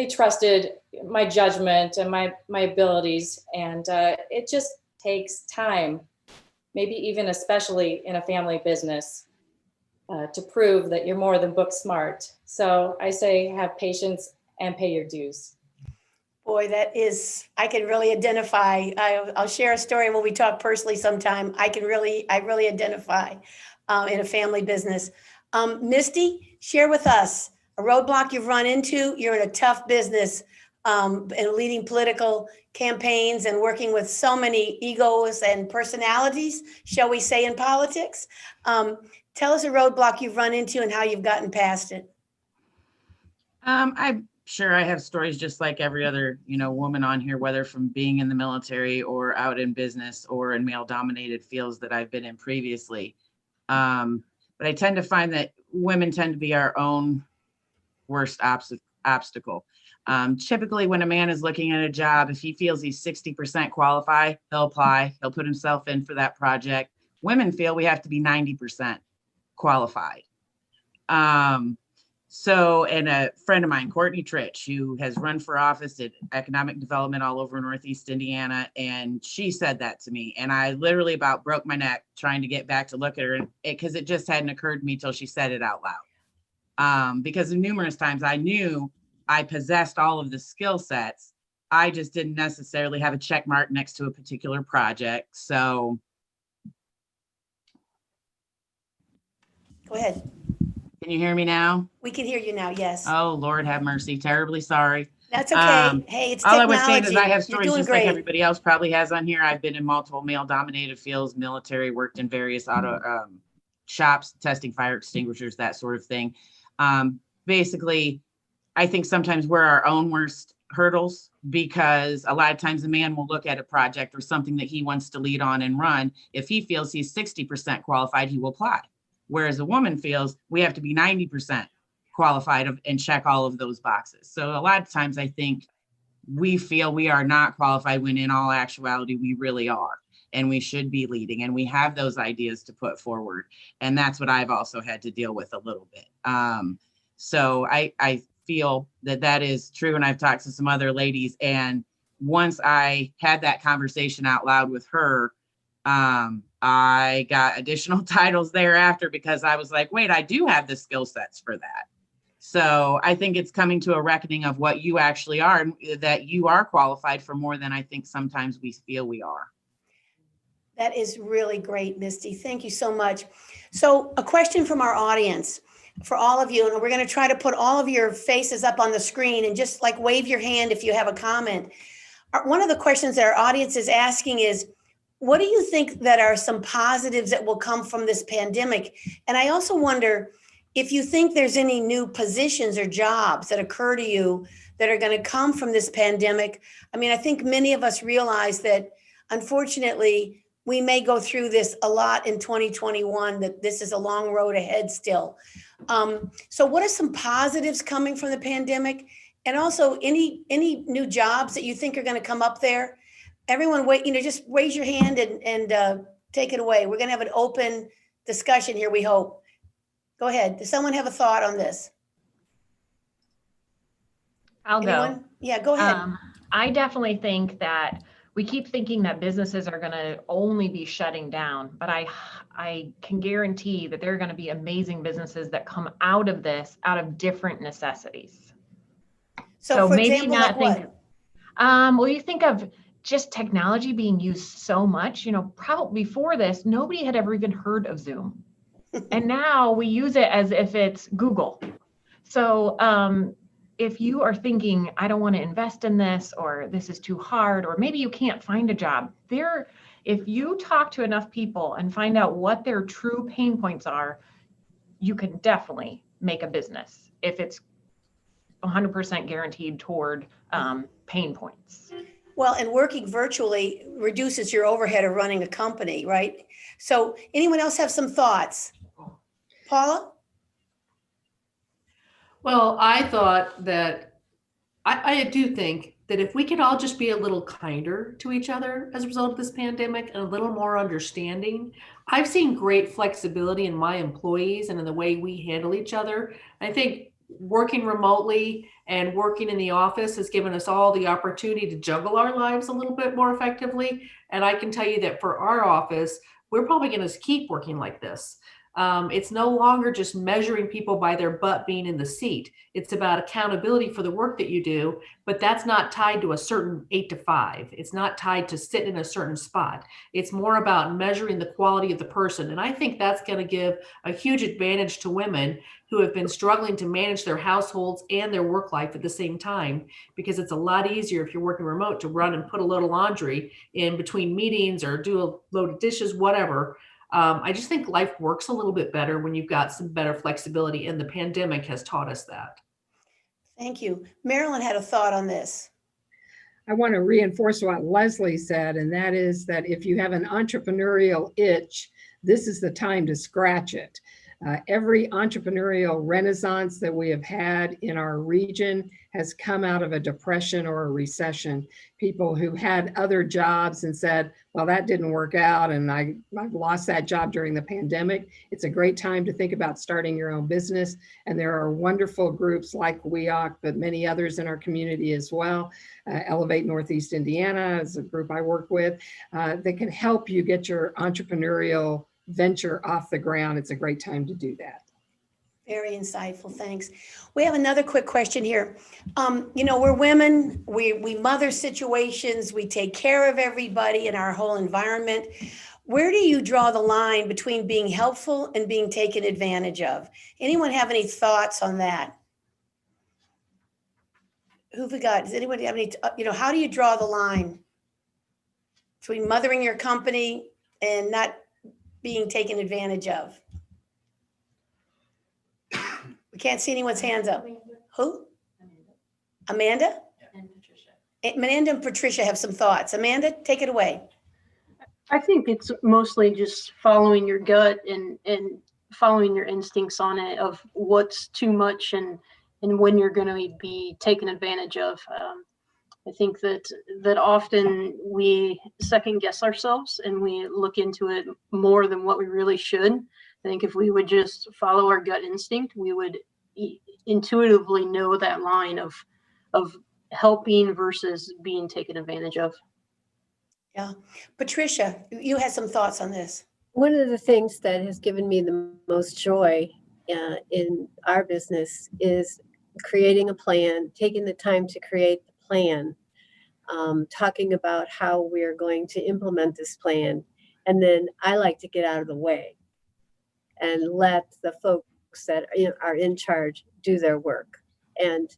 trusted my judgment and my abilities, and it just takes time, maybe even especially in a family business, to prove that you're more than book smart. So I say have patience and pay your dues. Boy, I can really identify. I'll share a story when we talk personally sometime. I really identify in a family business. Misti, share with us a roadblock you've run into. You're in a tough business and leading political campaigns and working with so many egos and personalities, shall we say, in politics. Tell us a roadblock you've run into and how you've gotten past it. I'm sure I have stories just like every other, woman on here, whether from being in the military or out in business or in male-dominated fields that I've been in previously. But I tend to find that women tend to be our own worst obstacle. Typically, when a man is looking at a job, if he feels he's 60% qualified, he'll apply. He'll put himself in for that project. Women feel we have to be 90% qualified. And a friend of mine, Courtney Tritch, who has run for office at economic development all over Northeast Indiana, and she said that to me, and I literally about broke my neck trying to get back to look at her, because it just hadn't occurred to me till she said it out loud. Because numerous times I knew I possessed all of the skill sets, I just didn't necessarily have a check mark next to a particular project. So Go ahead. can you hear me now? We can hear you now, yes. Oh, Lord have mercy. Terribly sorry. That's okay. Hey, it's All technology. I was saying is I have You're stories doing just great. like everybody else probably has on here. I've been in multiple male-dominated fields, military, worked in various auto shops, testing fire extinguishers, that sort of thing. Basically, I think sometimes we're our own worst hurdles, because a lot of times a man will look at a project or something that he wants to lead on and run. If he feels he's 60% qualified, he will apply. Whereas a woman feels we have to be 90% qualified and check all of those boxes. So a lot of times I think we feel we are not qualified when in all actuality, we really are. And we should be leading, and we have those ideas to put forward. And that's what I've also had to deal with a little bit. So I feel that is true. And I've talked to some other ladies, and once I had that conversation out loud with her, I got additional titles thereafter because I was like, wait, I do have the skill sets for that. So I think it's coming to a reckoning of what you actually are, and that you are qualified for more than I think sometimes we feel we are. That is really great, Misti. Thank you so much. So a question from our audience for all of you, and we're going to try to put all of your faces up on the screen and just like wave your hand if you have a comment. One of the questions that our audience is asking is, what do you think that are some positives that will come from this pandemic? And I also wonder if you think there's any new positions or jobs that occur to you that are going to come from this pandemic. I mean, I think many of us realize that, unfortunately, we may go through this a lot in 2021, that this is a long road ahead still. So what are some positives coming from the pandemic? And also any new jobs that you think are going to come up there? Everyone wait, just raise your hand and take it away. We're going to have an open discussion here, we hope. Go ahead. Does someone have a thought on this? I'll Anyone? go. Yeah, go ahead. I definitely think that we keep thinking that businesses are going to only be shutting down, but I can guarantee that there are going to be amazing businesses that come out of this, out of different necessities. So for maybe example, not like think, what? well, you think of just technology being used so much, probably before this, nobody had ever even heard of Zoom. And now we use it as if it's Google. So if you are thinking, I don't want to invest in this, or this is too hard, or maybe you can't find a job, if you talk to enough people and find out what their true pain points are, you can definitely make a business if it's 100% guaranteed toward pain points. Well, and working virtually reduces your overhead of running a company, right? So anyone else have some thoughts? Paula? Well, I thought that I do think that if we could all just be a little kinder to each other as a result of this pandemic and a little more understanding. I've seen great flexibility in my employees and in the way we handle each other. I think working remotely and working in the office has given us all the opportunity to juggle our lives a little bit more effectively. And I can tell you that for our office, we're probably going to keep working like this. It's no longer just measuring people by their butt being in the seat. It's about accountability for the work that you do, but that's not tied to a certain 8 to 5. It's not tied to sit in a certain spot. It's more about measuring the quality of the person. And I think that's going to give a huge advantage to women who have been struggling to manage their households and their work life at the same time, because it's a lot easier if you're working remote to run and put a load of laundry in between meetings or do a load of dishes, whatever. I just think life works a little bit better when you've got some better flexibility, and the pandemic has taught us that. Thank you. Marilyn had a thought on this. I want to reinforce what Leslie said, and that is that if you have an entrepreneurial itch, this is the time to scratch it. Every entrepreneurial renaissance that we have had in our region has come out of a depression or a recession. People who had other jobs and said, well, that didn't work out and I've lost that job during the pandemic. It's a great time to think about starting your own business. And there are wonderful groups like WEOC, but many others in our community as well. Elevate Northeast Indiana is a group I work with that can help you get your entrepreneurial venture off the ground. It's a great time to do that. Very insightful, thanks. We have another quick question here. We're women, we mother situations, we take care of everybody in our whole environment. Where do you draw the line between being helpful and being taken advantage of? Anyone have any thoughts on that? Who have we got? Does anybody have any, how do you draw the line between mothering your company and not being taken advantage of? We can't see anyone's hands up. Who? Amanda? And Patricia. Amanda and Patricia have some thoughts. Amanda, take it away. I think it's mostly just following your gut and following your instincts on it of what's too much and when you're going to be taken advantage of. I think that often we second guess ourselves and we look into it more than what we really should. I think if we would just follow our gut instinct, we would intuitively know that line of helping versus being taken advantage of. Yeah. Patricia, you had some thoughts on this. One of the things that has given me the most joy in our business is creating a plan, taking the time to create the plan, talking about how we're going to implement this plan. And then I like to get out of the way and let the folks that are in charge do their work and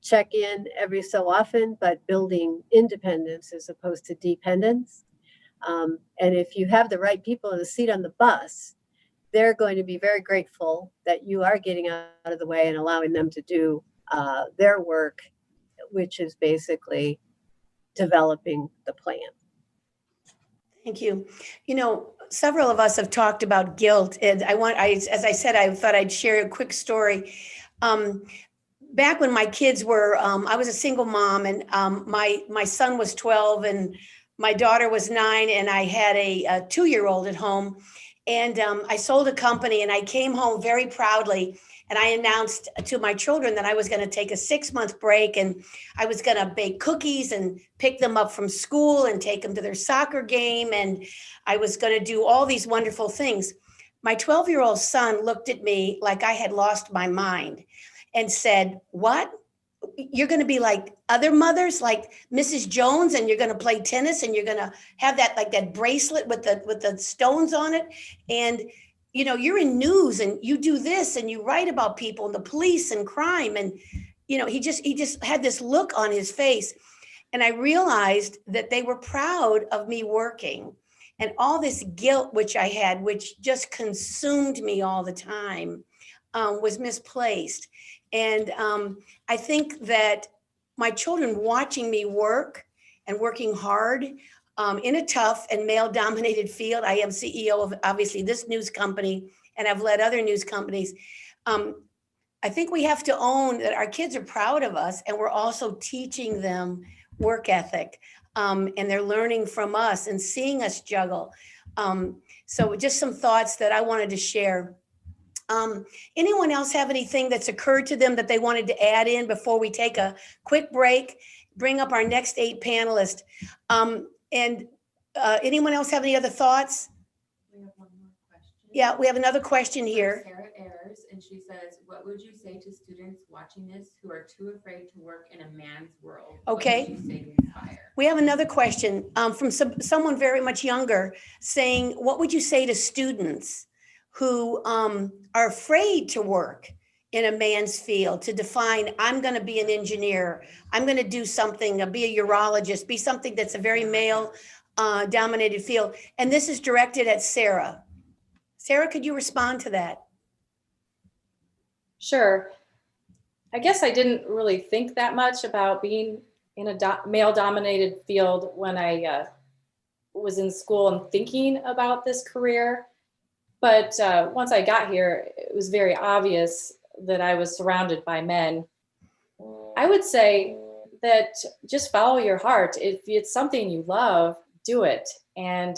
check in every so often, but building independence as opposed to dependence. And if you have the right people in the seat on the bus, they're going to be very grateful that you are getting out of the way and allowing them to do their work, which is basically developing the plan. Thank you. You know, several of us have talked about guilt, and as I said, I thought I'd share a quick story. Back when my kids were, I was a single mom, and my son was 12 and my daughter was 9, and I had a 2-year-old at home. And I sold a company, and I came home very proudly, and I announced to my children that I was going to take a 6-month break, and I was going to bake cookies and pick them up from school and take them to their soccer game, and I was going to do all these wonderful things. My 12-year-old son looked at me like I had lost my mind and said, "What? You're going to be like other mothers, like Mrs. Jones, and you're going to play tennis, and you're going to have that bracelet with the stones on it, and you know, you're in news, and you do this, and you write about people and the police and crime." And you know, he just had this look on his face, and I realized that they were proud of me working, and all this guilt which I had, which just consumed me all the time, was misplaced. And I think that my children watching me work and working hard in a tough and male-dominated field. I am CEO of, obviously, this news company, and I've led other news companies. I think we have to own that our kids are proud of us, and we're also teaching them work ethic, and they're learning from us and seeing us juggle. So just some thoughts that I wanted to share. Anyone else have anything that's occurred to them that they wanted to add in before we take a quick break, bring up our next 8 panelists? And anyone else have any other thoughts? We have one more question. Yeah, we have another question here. Sarah Ayres, and she says, what would you say to students watching this who are too afraid to work in a man's world? Okay. What would you say to inspire? We have another question from someone very much younger saying, what would you say to students who are afraid to work in a man's field, to define, I'm going to be an engineer, I'm going to do something, be a urologist, be something that's a very male dominated field? And this is directed at Sara. Sara, could you respond to that? Sure. I guess I didn't really think that much about being in a male-dominated field when I was in school and thinking about this career. But once I got here, it was very obvious that I was surrounded by men. I would say that just follow your heart. If it's something you love, do it. And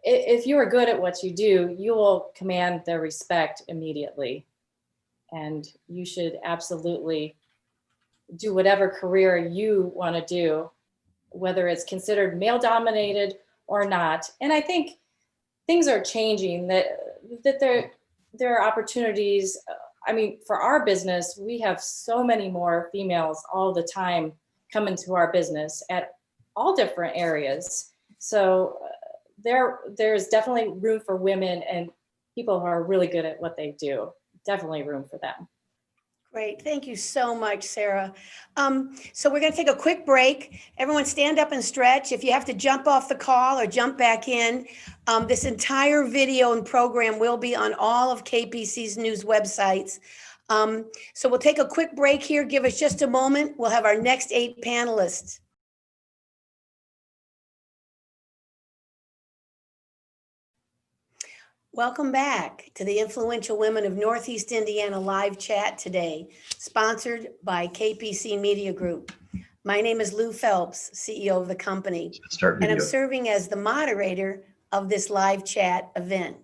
if you are good at what you do, you will command their respect immediately. And you should absolutely do whatever career you want to do, whether it's considered male-dominated or not. And I think things are changing, that there are opportunities. I mean, for our business, we have so many more females all the time coming to our business at all different areas. So there's definitely room for women and people who are really good at what they do. Definitely room for them. Great. Thank you so much, Sara. So we're going to take a quick break. Everyone stand up and stretch. If you have to jump off the call or jump back in, this entire video and program will be on all of KPC's news websites. So we'll take a quick break here. Give us just a moment. We'll have our next 8 panelists. Welcome back to the Influential Women of Northeast Indiana live chat today, sponsored by KPC Media Group. My name is Lou Phelps, CEO of the company, and I'm serving as the moderator of this live chat event.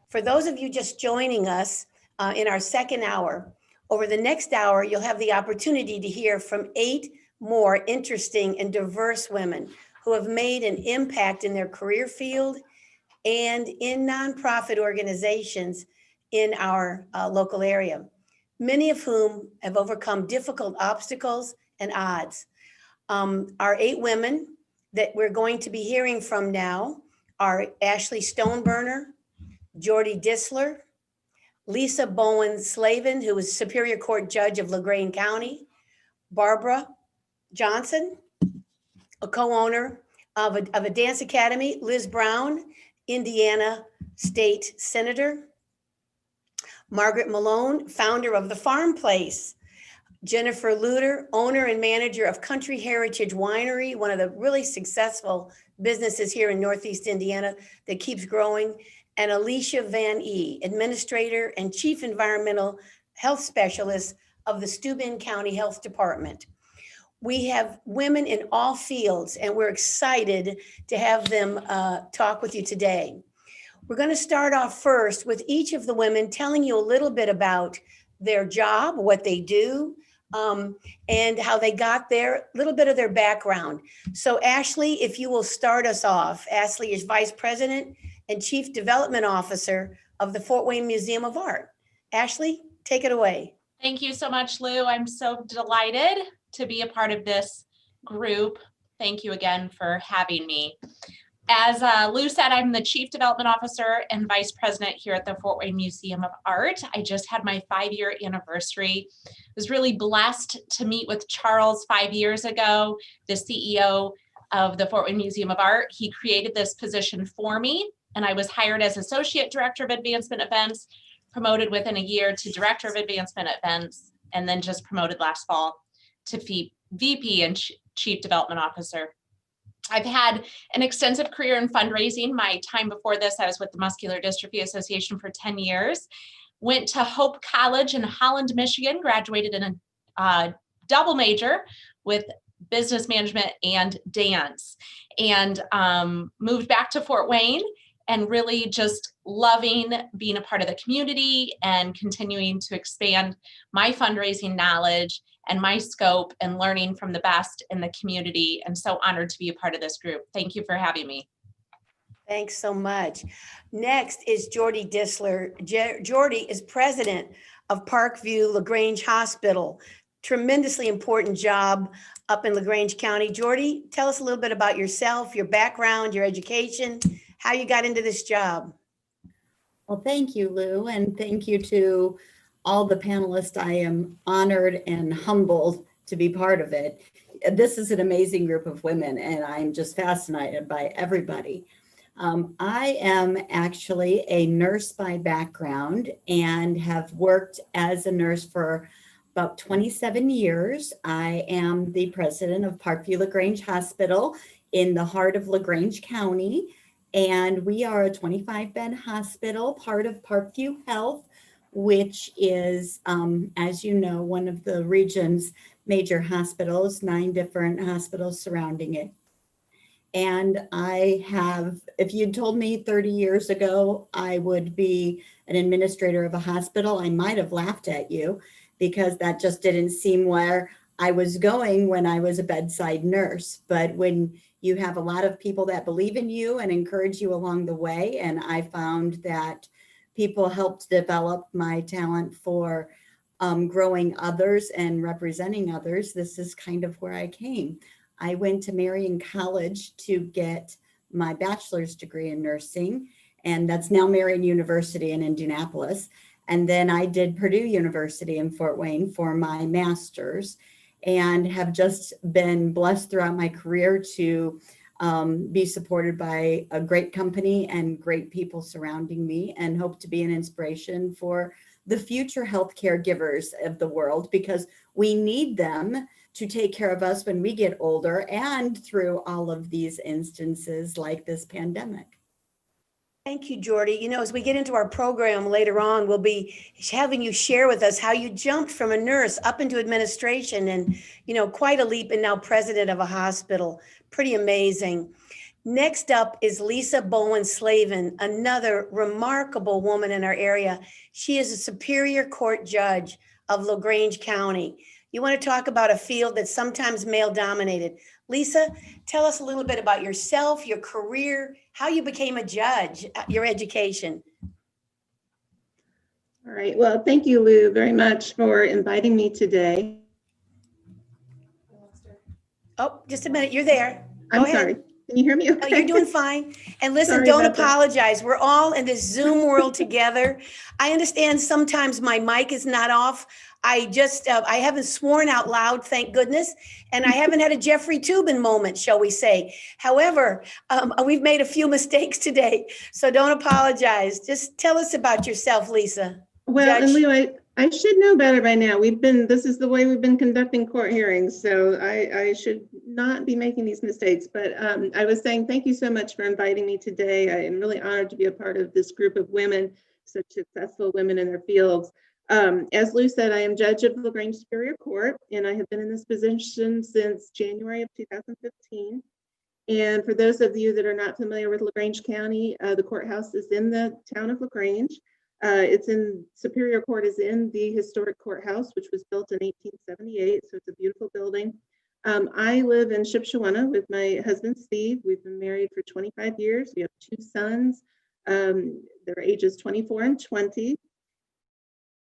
For those of you just joining us in our second hour, over the next hour, you'll have the opportunity to hear from 8 more interesting and diverse women who have made an impact in their career field and in nonprofit organizations in our local area, many of whom have overcome difficult obstacles and odds. Our 8 women that we're going to be hearing from now are Ashley Stoneburner, Jordi Disler, Lisa Bowen-Slaven, who is Superior Court Judge of LaGrange County, Barbara Johnson, a co-owner of a dance academy, Liz Brown, Indiana State Senator, Margaret Malone, founder of the Farm Place, Jennifer Lutter, owner and manager of Country Heritage Winery, one of the really successful businesses here in Northeast Indiana that keeps growing, and Alicia Van E, administrator and chief environmental health specialist of the Steuben County Health Department. We have women in all fields, and we're excited to have them talk with you today. We're going to start off first with each of the women telling you a little bit about their job, what they do, and how they got there, a little bit of their background. So Ashley, if you will start us off. Ashley is Vice President and Chief Development Officer of the Fort Wayne Museum of Art. Ashley, take it away. Thank you so much, Lou. I'm so delighted to be a part of this group. Thank you again for having me. As Lou said, I'm the Chief Development Officer and Vice President here at the Fort Wayne Museum of Art. I just had my 5-year anniversary. I was really blessed to meet with Charles 5 years ago, the CEO of the Fort Wayne Museum of Art. He created this position for me, and I was hired as Associate Director of Advancement Events, promoted within a year to Director of Advancement Events, and then just promoted last fall to VP and Chief Development Officer. I've had an extensive career in fundraising. My time before this, I was with the Muscular Dystrophy Association for 10 years. Went to Hope College in Holland, Michigan, graduated in a double major with business management and dance, and moved back to Fort Wayne and really just loving being a part of the community and continuing to expand my fundraising knowledge and my scope and learning from the best in the community. And so honored to be a part of this group. Thank you for having me. Thanks so much. Next is Jordi Disler. Jordi is president of Parkview LaGrange Hospital. Tremendously important job up in LaGrange County. Jordi, tell us a little bit about yourself, your background, your education, how you got into this job. Well, thank you, Lou, and thank you to all the panelists. I am honored and humbled to be part of it. This is an amazing group of women, and I'm just fascinated by everybody. I am actually a nurse by background and have worked as a nurse for about 27 years. I am the president of Parkview LaGrange Hospital in the heart of LaGrange County, and we are a 25-bed hospital, part of Parkview Health, which is, as you know, one of the region's major hospitals, 9 different hospitals surrounding it. And I have, if you'd told me 30 years ago I would be an administrator of a hospital, I might have laughed at you because that just didn't seem where I was going when I was a bedside nurse. But when you have a lot of people that believe in you and encourage you along the way, and I found that people helped develop my talent for growing others and representing others, this is kind of where I came. I went to Marion College to get my bachelor's degree in nursing, and that's now Marion University in Indianapolis. And then I did Purdue University in Fort Wayne for my master's, and have just been blessed throughout my career to be supported by a great company and great people surrounding me, and hope to be an inspiration for the future healthcare givers of the world, because we need them to take care of us when we get older and through all of these instances like this pandemic. Thank you, Jordi. You know, as we get into our program later on, we'll be having you share with us how you jumped from a nurse up into administration and, you know, quite a leap, and now president of a hospital. Pretty amazing. Next up is Lisa Bowen-Slaven, another remarkable woman in our area. She is a Superior Court judge of LaGrange County. You want to talk about a field that's sometimes male dominated. Lisa, tell us a little bit about yourself, your career, how you became a judge, your education. All right. Well, thank you, Lou, very much for inviting me today. Oh, just a minute. You're there. Go I'm ahead. sorry. Can you hear me? No, Okay. you're doing fine. And listen, Sorry don't about that. apologize. We're all in this Zoom world together. I understand sometimes my mic is not off. I haven't sworn out loud, thank goodness. And I haven't had a Jeffrey Toobin moment, shall we say. However, we've made a few mistakes today, so don't apologize. Just tell us about yourself, Lisa. Well, Judge. and Lou, I should know better by now. This is the way we've been conducting court hearings, so I should not be making these mistakes. But I was saying thank you so much for inviting me today. I am really honored to be a part of this group of women, such successful women in their fields. As Lou said, I am judge of LaGrange Superior Court, and I have been in this position since January of 2015. And for those of you that are not familiar with LaGrange County, the courthouse is in the town of LaGrange. Superior Court is in the historic courthouse, which was built in 1878, so it's a beautiful building. I live in Shipshewana with my husband, Steve. We've been married for 25 years. We have 2 sons. Their ages 24 and 20.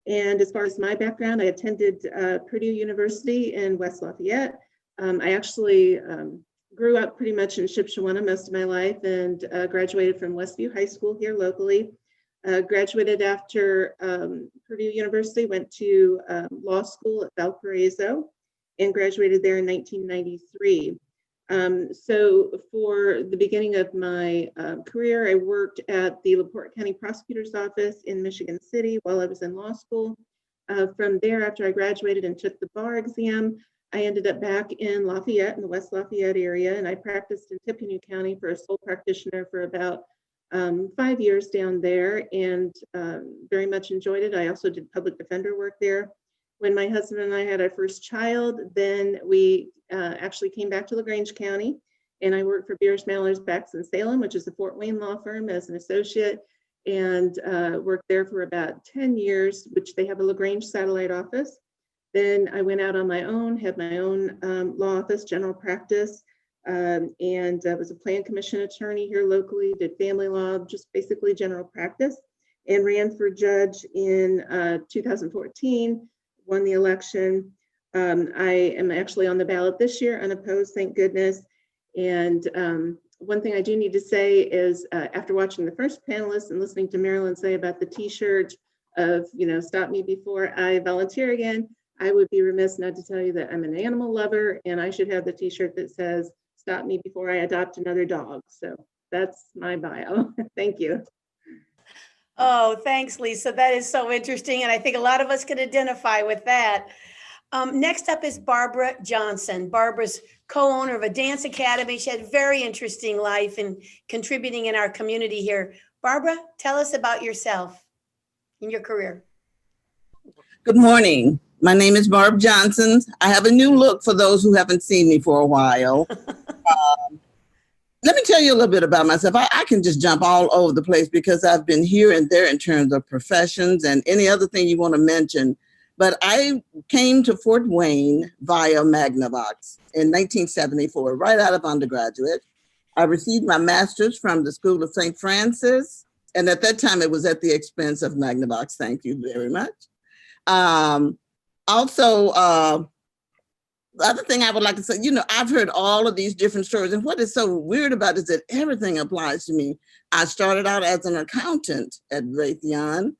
And as far as my background, I attended Purdue University in West Lafayette. I actually grew up pretty much in Shipshewana most of my life, and graduated from Westview High School here locally. Graduated after Purdue University, went to law school at Valparaiso, and graduated there in 1993. So for the beginning of my career, I worked at the LaPorte County Prosecutor's Office in Michigan City while I was in law school. From there, after I graduated and took the bar exam, I ended up back in Lafayette, in the West Lafayette area, and I practiced in Tippecanoe County for a sole practitioner for about 5 years down there, and very much enjoyed it. I also did public defender work there. When my husband and I had our first child, then we actually came back to LaGrange County, and I worked for Beers, Mallers, Backs & Salem, which is a Fort Wayne law firm, as an associate, and worked there for about 10 years, which they have a LaGrange satellite office. Then I went out on my own, had my own law office, general practice, and was a plan commission attorney here locally, did family law, just basically general practice, and ran for judge in 2014, won the election. I am actually on the ballot this year, unopposed, thank goodness. And one thing I do need to say is after watching the first panelist and listening to Marilyn say about the t-shirt of, stop me before I volunteer again, I would be remiss not to tell you that I'm an animal lover, and I should have the t-shirt that says, stop me before I adopt another dog. So that's my bio. Thank you. Oh, thanks, Lisa. That is so interesting. And I think a lot of us can identify with that. Next up is Barbara Johnson. Barbara's co-owner of a dance academy. She had a very interesting life and contributing in our community here. Barbara, tell us about yourself and your career. Good morning. My name is Barb Johnson. I have a new look for those who haven't seen me for a while. Let me tell you a little bit about myself. I can just jump all over the place because I've been here and there in terms of professions and any other thing you want to mention. But I came to Fort Wayne via Magnavox in 1974, right out of undergraduate. I received my master's from the School of St. Francis. And at that time, it was at the expense of Magnavox. Thank you very much. The other thing I would like to say, I've heard all of these different stories, and what is so weird about it is that everything applies to me. I started out as an accountant at Raytheon.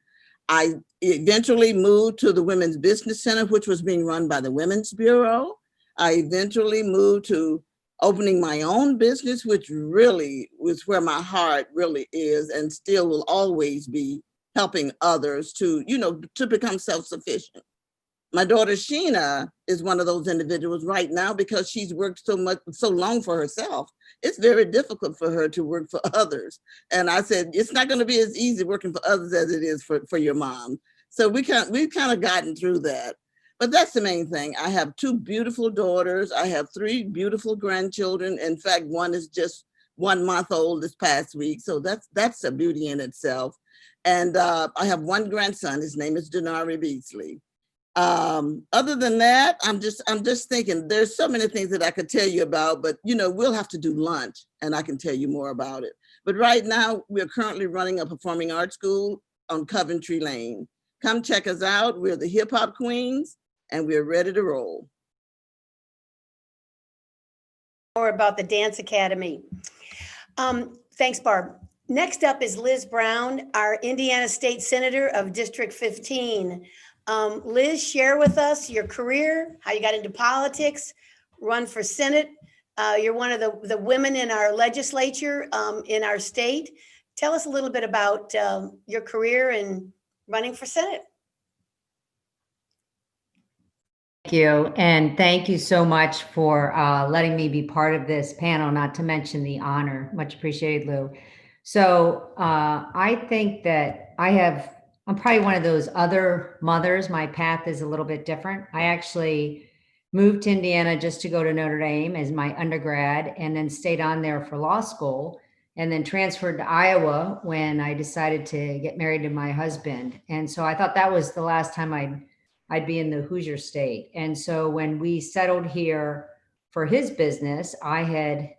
I eventually moved to the Women's Business Center, which was being run by the Women's Bureau. I eventually moved to opening my own business, which really was where my heart really is and still will always be, helping others to become self-sufficient. My daughter Sheena is one of those individuals right now because she's worked so long for herself. It's very difficult for her to work for others. And I said, it's not going to be as easy working for others as it is for your mom. So we've kind of gotten through that. But that's the main thing. I have 2 beautiful daughters. I have 3 beautiful grandchildren. In fact, one is just 1 month old this past week. So that's a beauty in itself. And I have 1 grandson. His name is Denari Beasley. Other than that, I'm just thinking there's so many things that I could tell you about, but we'll have to do lunch and I can tell you more about it. But right now we're currently running a performing arts school on Coventry Lane. Come check us out. We're the hip hop queens and we're ready to roll. More about the Dance Academy. Thanks, Barb. Next up is Liz Brown, our Indiana State Senator of District 15. Liz, share with us your career, how you got into politics, run for Senate. You're one of the women in our legislature in our state. Tell us a little bit about your career in running for Senate. Thank you. And thank you so much for letting me be part of this panel, not to mention the honor. Much appreciated, Lou. So I think that I'm probably one of those other mothers. My path is a little bit different. I actually moved to Indiana just to go to Notre Dame as my undergrad and then stayed on there for law school and then transferred to Iowa when I decided to get married to my husband. And so I thought that was the last time I'd be in the Hoosier state. And so when we settled here for his business, I had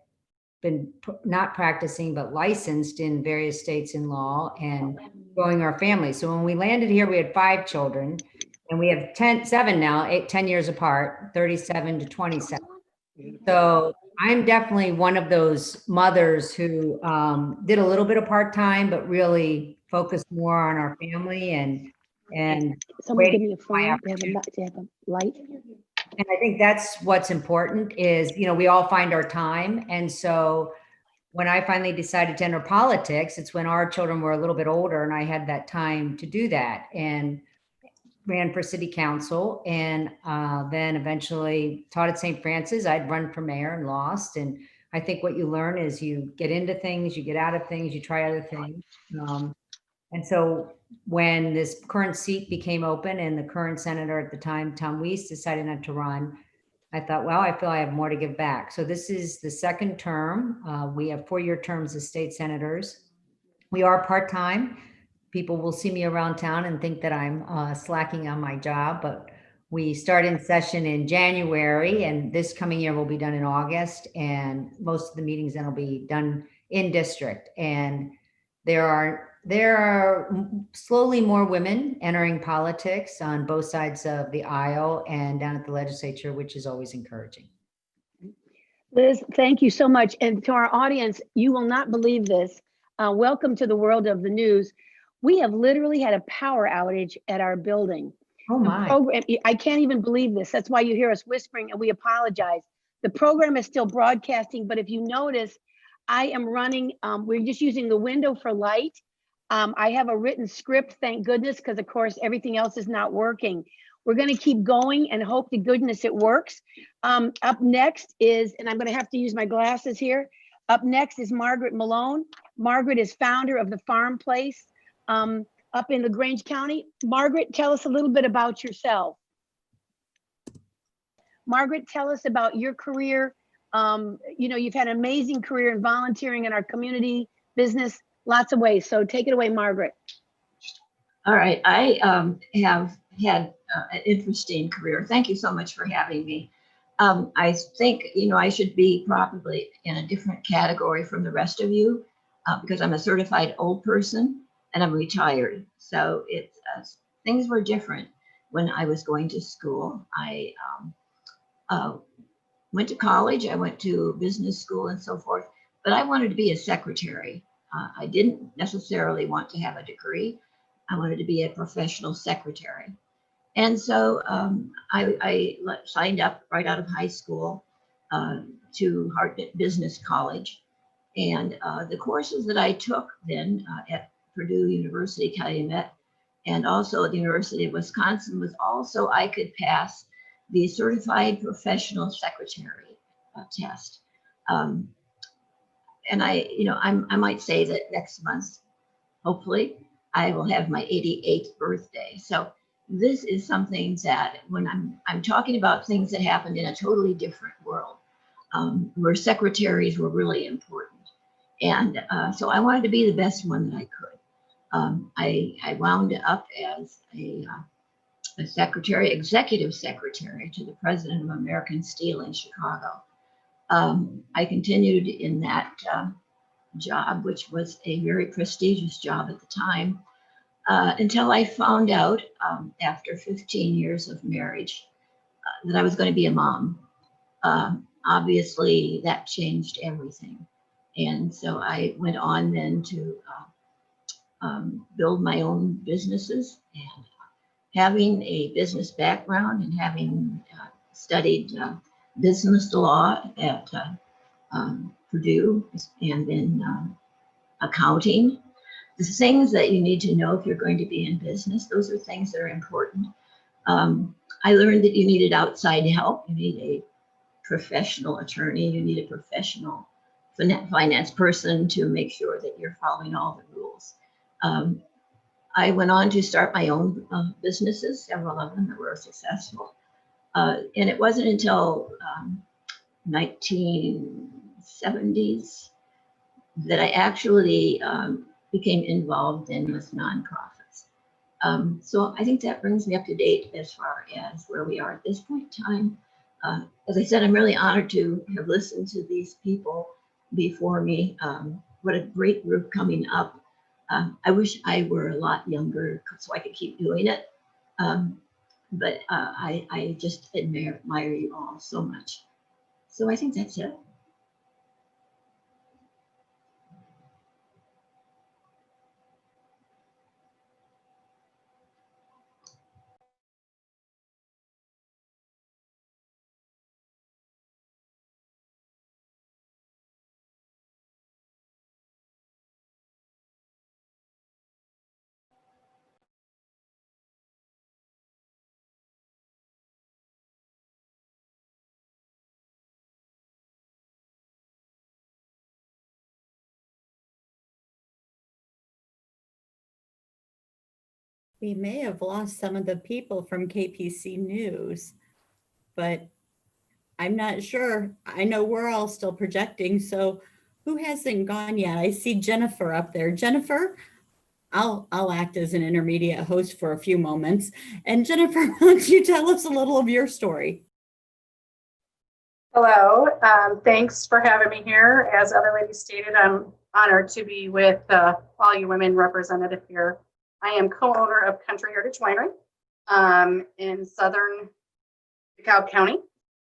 been not practicing, but licensed in various states in law and growing our family. So when we landed here, we had 5 children and we have 7 now, 10 years apart, 37 to 27. So I'm definitely one of those mothers who did a little bit of part-time, but really focused more on our family and someone give me a phone. They have a light. And I think that's what's important is, we all find our time. And so when I finally decided to enter politics, it's when our children were a little bit older and I had that time to do that and ran for city council and then eventually taught at St. Francis. I'd run for mayor and lost. And I think what you learn is you get into things, you get out of things, you try other things. And so when this current seat became open and the current senator at the time, Tom Weiss, decided not to run, I thought, well, I feel I have more to give back. So this is the 2nd term. We have 4-year terms as state senators. We are part-time. People will see me around town and think that I'm slacking on my job, but we start in session in January and this coming year will be done in August. And most of the meetings then will be done in district. And there are slowly more women entering politics on both sides of the aisle and down at the legislature, which is always encouraging. Liz, thank you so much. And to our audience, you will not believe this. Welcome to the world of the news. We have literally had a power outage at our building. Oh my. I can't even believe this. That's why you hear us whispering and we apologize. The program is still broadcasting, but if you notice, I am running, we're just using the window for light. I have a written script, thank goodness, because of course, everything else is not working. We're gonna keep going and hope to goodness it works. Up next is, and I'm gonna have to use my glasses here. Up next is Margaret Malone. Margaret is founder of the Farm Place up in LaGrange County. Margaret, tell us a little bit about yourself. Margaret, tell us about your career. You've had an amazing career in volunteering in our community, business, lots of ways. So take it away, Margaret. All right, I have had an interesting career. Thank you so much for having me. I think, I should be probably in a different category from the rest of you because I'm a certified old person and I'm retired. So things were different when I was going to school. I went to college, I went to business school and so forth, but I wanted to be a secretary. I didn't necessarily want to have a degree. I wanted to be a professional secretary. And so I signed up right out of high school to Hartnett Business College. And the courses that I took then at Purdue University Calumet and also at the University of Wisconsin was also I could pass the Certified Professional Secretary test. And I might say that next month, hopefully, I will have my 88th birthday. So this is something that when I'm talking about things that happened in a totally different world, where secretaries were really important. And so I wanted to be the best one that I could. I wound up as a secretary, executive secretary to the president of American Steel in Chicago. I continued in that job, which was a very prestigious job at the time, until I found out after 15 years of marriage that I was going to be a mom. Obviously, that changed everything. And so I went on then to build my own businesses. And having a business background and having studied business law at Purdue and then accounting, the things that you need to know if you're going to be in business, those are things that are important. I learned that you needed outside help. You need a professional attorney. You need a professional finance person to make sure that you're following all the rules. I went on to start my own businesses, several of them that were successful. And it wasn't until 1970s that I actually became involved in with nonprofits. So I think that brings me up to date as far as where we are at this point in time. As I said, I'm really honored to have listened to these people before me. What a great group coming up. I wish I were a lot younger so I could keep doing it. But I just admire you all so much. So I think that's it. We may have lost some of the people from KPC News, but I'm not sure. I know we're all still projecting, so who hasn't gone yet? I see Jennifer up there. Jennifer, I'll act as an intermediate host for a few moments. And Jennifer, why don't you tell us a little of your story? Hello, thanks for having me here. As other ladies stated, I'm honored to be with all you women represented here. I am co-owner of Country Heritage Winery in southern DeKalb County.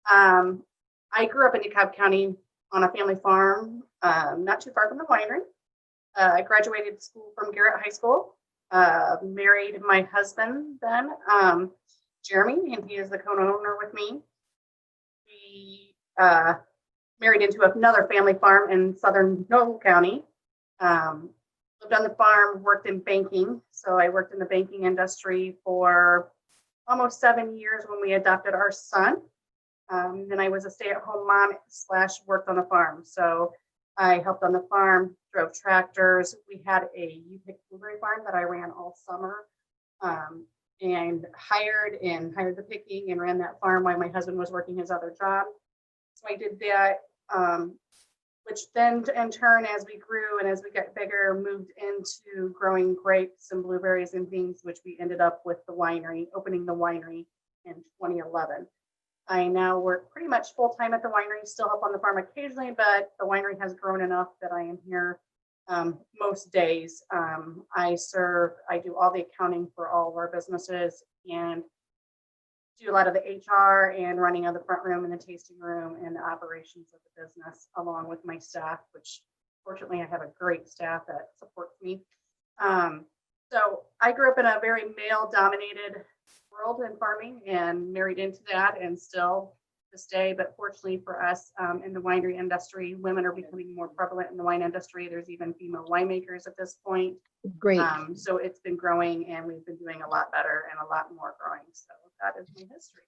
I grew up in DeKalb County on a family farm, not too far from the winery. I graduated school from Garrett High School, married my husband then, Jeremy, and he is the co-owner with me. We married into another family farm in southern Noble County. Lived on the farm, worked in banking. So I worked in the banking industry for almost 7 years when we adopted our son. Then I was a stay-at-home mom / worked on the farm. So I helped on the farm, drove tractors. We had a U-pick blueberry farm that I ran all summer and hired the picking and ran that farm while my husband was working his other job. So I did that, which then in turn, as we grew and as we got bigger, moved into growing grapes and blueberries and things, which we ended up with the winery, opening the winery in 2011. I now work pretty much full-time at the winery, still help on the farm occasionally, but the winery has grown enough that I am here most days. I do all the accounting for all of our businesses and do a lot of the HR and running of the front room and the tasting room and the operations of the business, along with my staff, which fortunately I have a great staff that supports me. So I grew up in a very male-dominated world in farming and married into that, and still this day, but fortunately for us in the winery industry, women are becoming more prevalent in the wine industry. There's even female winemakers at this point. Great. So it's been growing, and we've been doing a lot better and a lot more growing. So that is my history.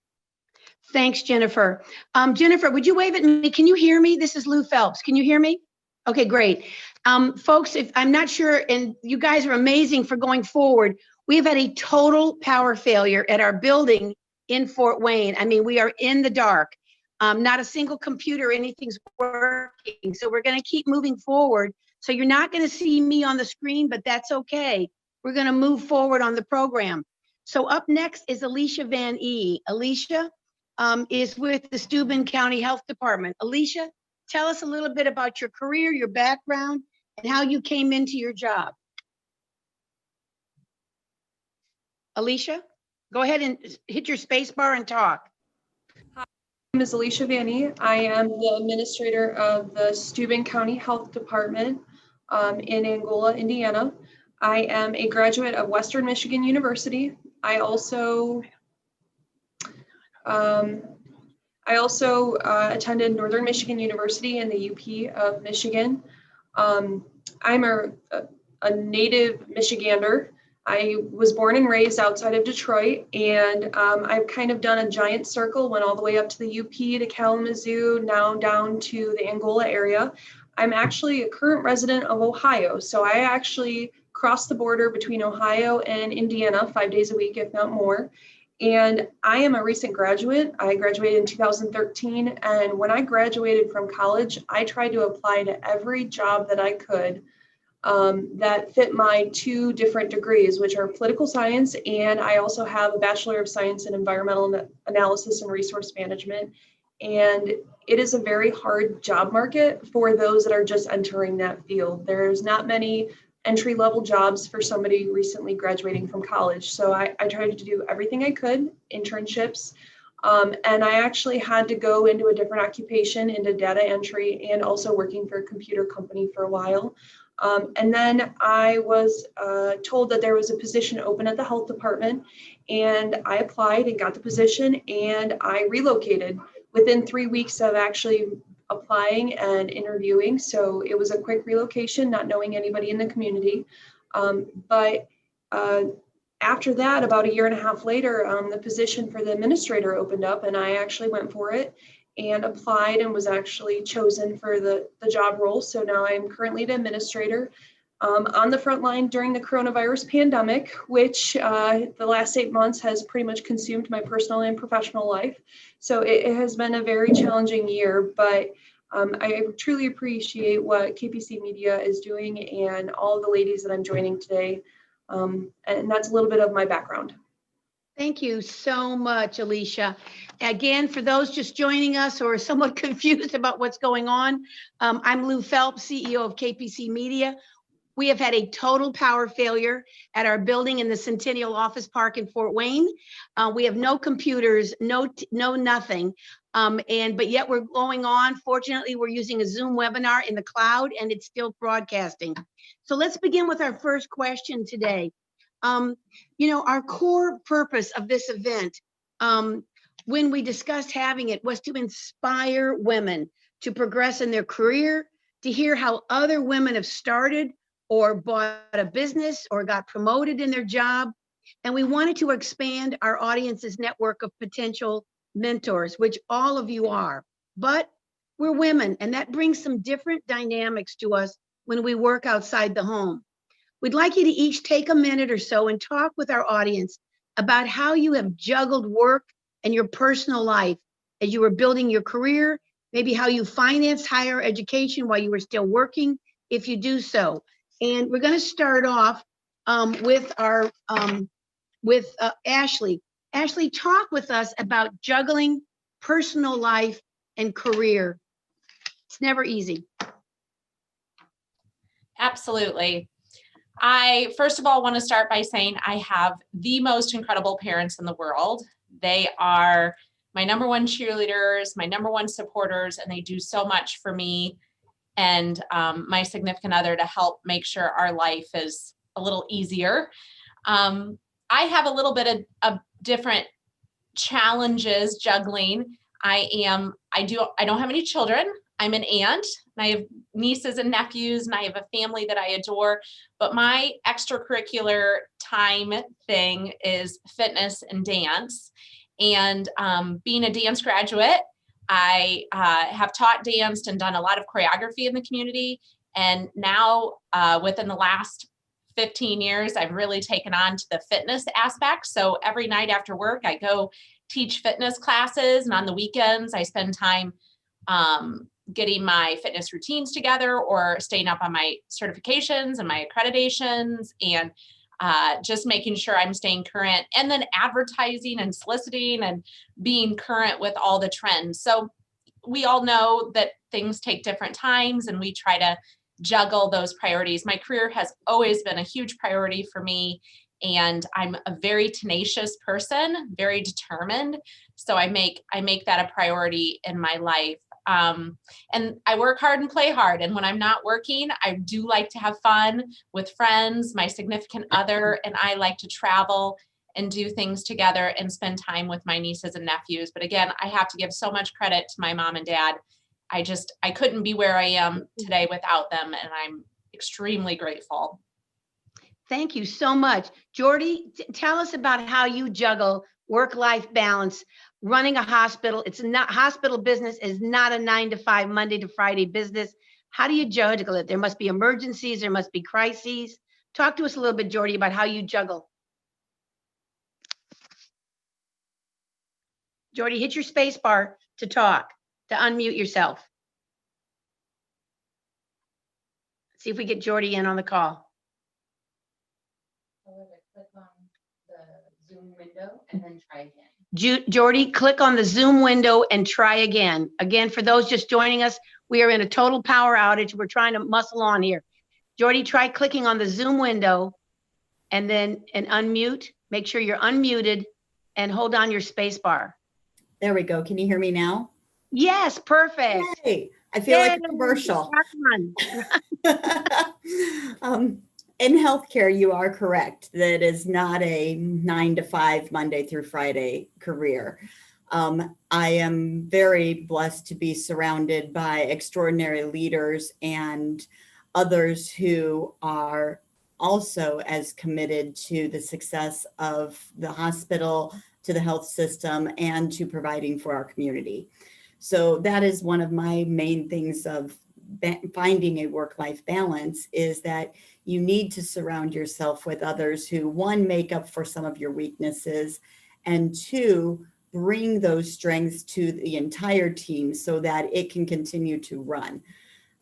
Thanks, Jennifer. Jennifer, would you wave at me? Can you hear me? This is Lou Phelps. Can you hear me? Okay, great. Folks, if I'm not sure, and you guys are amazing for going forward. We have had a total power failure at our building in Fort Wayne. I mean, we are in the dark. Not a single computer, anything's working. So we're going to keep moving forward. So you're not going to see me on the screen, but that's okay. We're going to move forward on the program. So up next is Alicia Van E. Alicia is with the Steuben County Health Department. Alicia, tell us a little bit about your career, your background, and how you came into your job. Alicia, go ahead and hit your space bar and talk. Hi, my name is Alicia Vanny. I am the administrator of the Steuben County Health Department in Angola, Indiana. I am a graduate of Western Michigan University. I also attended Northern Michigan University in the UP of Michigan. I'm a native Michigander. I was born and raised outside of Detroit, and I've kind of done a giant circle, went all the way up to the UP, to Kalamazoo, now down to the Angola area. I'm actually a current resident of Ohio, so I actually crossed the border between Ohio and Indiana 5 days a week, if not more. And I am a recent graduate. I graduated in 2013, and when I graduated from college, I tried to apply to every job that I could that fit my 2 different degrees, which are political science, and I also have a Bachelor of Science in Environmental Analysis and Resource Management. And it is a very hard job market for those that are just entering that field. There's not many entry-level jobs for somebody recently graduating from college. So I tried to do everything I could, internships, and I actually had to go into a different occupation, into data entry, and also working for a computer company for a while. And then I was told that there was a position open at the health department, and I applied and got the position, and I relocated within 3 weeks of actually applying and interviewing. So it was a quick relocation, not knowing anybody in the community. But after that, about 1.5 years later, the position for the administrator opened up, and I actually went for it and applied and was actually chosen for the job role. So now I'm currently the administrator on the front line during the coronavirus pandemic, which the last 8 months has pretty much consumed my personal and professional life. So it has been a very challenging year, but I truly appreciate what KPC Media is doing and all the ladies that I'm joining today. And that's a little bit of my background. Thank you so much, Alicia. Again, for those just joining us or somewhat confused about what's going on, I'm Lou Phelps, CEO of KPC Media. We have had a total power failure at our building in the Centennial Office Park in Fort Wayne. We have no computers, no nothing. But yet we're going on. Fortunately, we're using a Zoom webinar in the cloud, and it's still broadcasting. So let's begin with our first question today. Our core purpose of this event, when we discussed having it, was to inspire women to progress in their career, to hear how other women have started or bought a business or got promoted in their job. And we wanted to expand our audience's network of potential mentors, which all of you are. But we're women, and that brings some different dynamics to us when we work outside the home. We'd like you to each take a minute or so and talk with our audience about how you have juggled work and your personal life as you were building your career, maybe how you financed higher education while you were still working, if you do so. And we're going to start off with Ashley. Ashley, talk with us about juggling personal life and career. It's never easy. Absolutely. I, first of all, want to start by saying I have the most incredible parents in the world. They are my #1 cheerleaders, my #1 supporters, and they do so much for me and my significant other to help make sure our life is a little easier. I have a little bit of different challenges juggling. I don't have any children. I'm an aunt, and I have nieces and nephews, and I have a family that I adore. But my extracurricular time thing is fitness and dance. And being a dance graduate, I have taught dance and done a lot of choreography in the community. And now within the last 15 years, I've really taken on to the fitness aspect. So every night after work, I go teach fitness classes. And on the weekends, I spend time getting my fitness routines together or staying up on my certifications and my accreditations, and just making sure I'm staying current, and then advertising and soliciting and being current with all the trends. So we all know that things take different times, and we try to juggle those priorities. My career has always been a huge priority for me, and I'm a very tenacious person, very determined. So I make that a priority in my life. And I work hard and play hard. And when I'm not working, I do like to have fun with friends, my significant other, and I like to travel and do things together and spend time with my nieces and nephews. But again, I have to give so much credit to my mom and dad. I couldn't be where I am today without them, and I'm extremely grateful. Thank you so much. Jordi, tell us about how you juggle work-life balance, running a hospital. It's not, hospital business is not a 9 to 5, Monday to Friday business. How do you juggle it? There must be emergencies, there must be crises. Talk to us a little bit, Jordi, about how you juggle. Jordi, hit your space bar to talk, to unmute yourself. See if we get Jordi in on the call. Click on the Zoom window and then try again. Jordi, click on the Zoom window and try again. Again, for those just joining us, we are in a total power outage. We're trying to muscle on here. Jordi, try clicking on the Zoom window and then unmute. Make sure you're unmuted and hold on your space bar. There we go. Can you hear me now? Yes, perfect. Yay. I feel like a commercial. In healthcare, you are correct. That is not a 9 to 5, Monday through Friday career. I am very blessed to be surrounded by extraordinary leaders and others who are also as committed to the success of the hospital, to the health system, and to providing for our community. So that is one of my main things of finding a work-life balance, is that you need to surround yourself with others who, one, make up for some of your weaknesses, and two, bring those strengths to the entire team so that it can continue to run.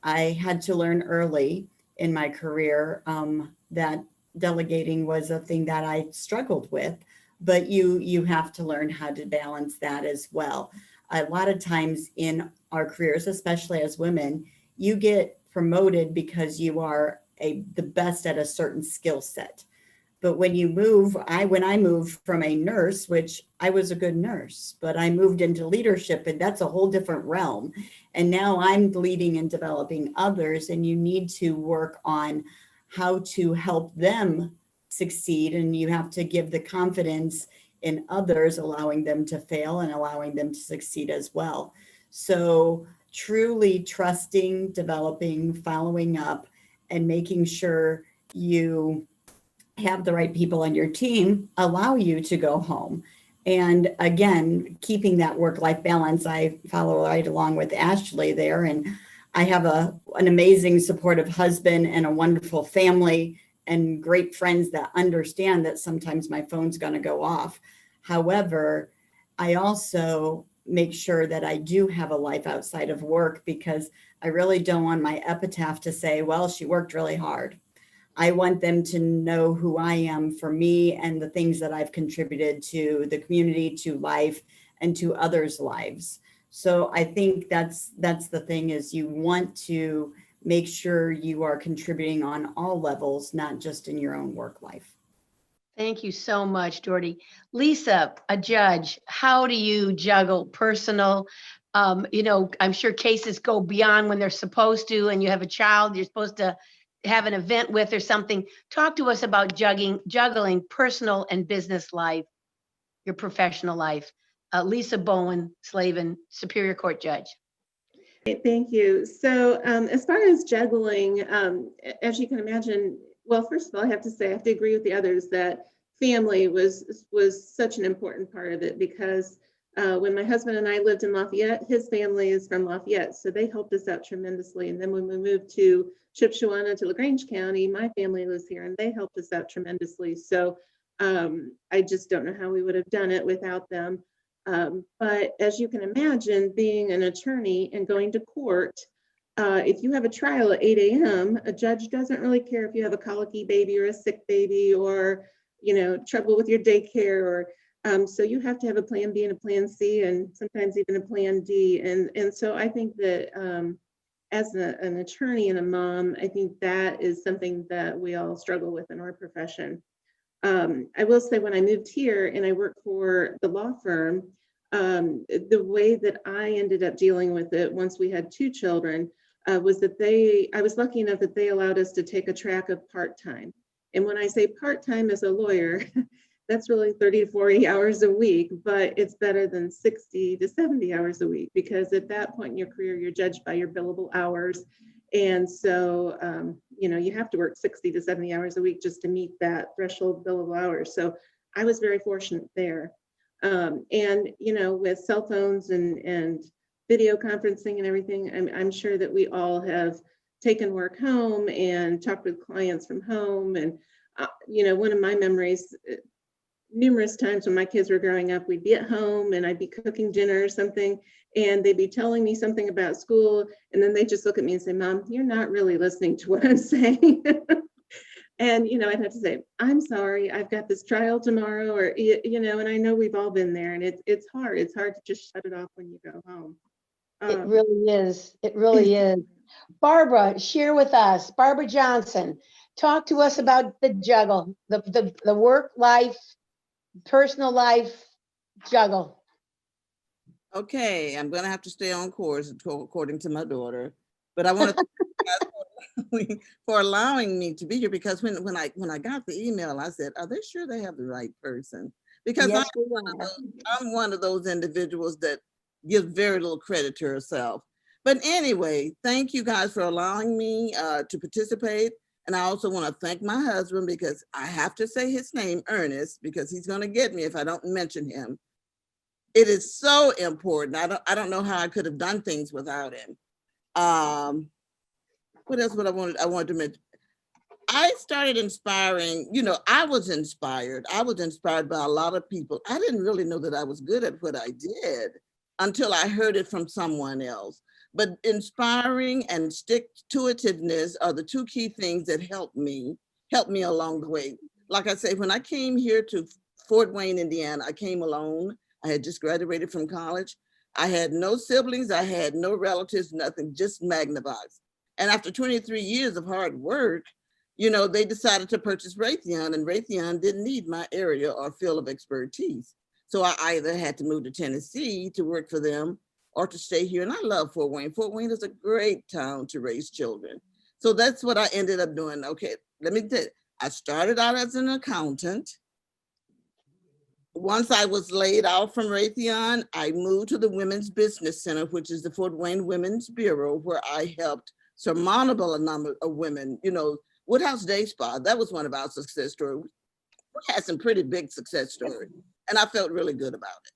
I had to learn early in my career that delegating was a thing that I struggled with, but you have to learn how to balance that as well. A lot of times in our careers, especially as women, you get promoted because you are the best at a certain skill set. But when you move, when I moved from a nurse, which I was a good nurse, but I moved into leadership, and that's a whole different realm. And now I'm leading and developing others, and you need to work on how to help them succeed. And you have to give the confidence in others, allowing them to fail and allowing them to succeed as well. So truly trusting, developing, following up, and making sure you have the right people on your team allow you to go home. And again, keeping that work-life balance, I follow right along with Ashley there. And I have an amazing supportive husband and a wonderful family and great friends that understand that sometimes my phone's going to go off. However, I also make sure that I do have a life outside of work, because I really don't want my epitaph to say, well, she worked really hard. I want them to know who I am for me and the things that I've contributed to the community, to life, and to others' lives. So I think that's the thing, is you want to make sure you are contributing on all levels, not just in your own work life. Thank you so much, Jordi. Lisa, a judge, how do you juggle personal? I'm sure cases go beyond when they're supposed to, and you have a child you're supposed to have an event with or something. Talk to us about juggling personal and business life, your professional life. Lisa Bowen-Slaven, Superior Court Judge. Thank you. So as far as juggling, as you can imagine, well, first of all, I have to say, I have to agree with the others that family was such an important part of it, because when my husband and I lived in Lafayette, his family is from Lafayette, so they helped us out tremendously. And then when we moved to Shipshewana to LaGrange County, my family lives here and they helped us out tremendously. So I just don't know how we would have done it without them. But as you can imagine, being an attorney and going to court, if you have a trial at 8 a.m., a judge doesn't really care if you have a colicky baby or a sick baby or, you know, trouble with your daycare, or so you have to have a plan B and a plan C and sometimes even a plan D. And so I think that as an attorney and a mom, I think that is something that we all struggle with in our profession. I will say, when I moved here and I worked for the law firm, the way that I ended up dealing with it once we had 2 children was that I was lucky enough that they allowed us to take a track of part-time. And when I say part-time as a lawyer, that's really 30 to 40 hours a week, but it's better than 60 to 70 hours a week, because at that point in your career, you're judged by your billable hours. And so, you know, you have to work 60 to 70 hours a week just to meet that threshold billable hours. So I was very fortunate there. And, you know, with cell phones and video conferencing and everything, I'm sure that we all have taken work home and talked with clients from home. And, you know, one of my memories, numerous times when my kids were growing up, we'd be at home and I'd be cooking dinner or something, and they'd be telling me something about school, and then they just look at me and say, "Mom, you're not really listening to what I'm saying." And, you know, I'd have to say, "I'm sorry, I've got this trial tomorrow," or, you know, and I know we've all been there, and it's hard. It's hard to just shut it off when you go home. It really is. It really is. Barbara, share with us. Barbara Johnson, talk to us about the juggle, the work life, personal life juggle. Okay, I'm gonna have to stay on course according to my daughter, but I want to thank you guys for allowing me to be here, because when I got the email, I said, "Are they sure they have the right person?" Because Yes, I'm one of those individuals that gives very little credit to herself. But anyway, thank you guys for allowing me to participate. And I also want to thank my husband, because I have to say his name, Ernest, because he's going to get me if I don't mention him. It is so important. I don't know how I could have done things without him. What else would I wanted to mention? I started inspiring, you know, I was inspired by a lot of people. I didn't really know that I was good at what I did until I heard it from someone else. But inspiring and stick-to-itiveness are the 2 key things that helped me along the way. Like I say, when I came here to Fort Wayne, Indiana, I came alone. I had just graduated from college. I had no siblings, I had no relatives, nothing, just Magnavox. And after 23 years of hard work, you know, they decided to purchase Raytheon, and Raytheon didn't need my area or field of expertise. So I either had to move to Tennessee to work for them or to stay here. And I love Fort Wayne. Fort Wayne is a great town to raise children. So that's what I ended up doing. Okay, let me tell you, I started out as an accountant. Once I was laid off from Raytheon, I moved to the Women's Business Center, which is the Fort Wayne Women's Bureau, where I helped surmountable a number of women. You know, Woodhouse Day Spa, that was one of our success stories. We had some pretty big success stories, and I felt really good about it.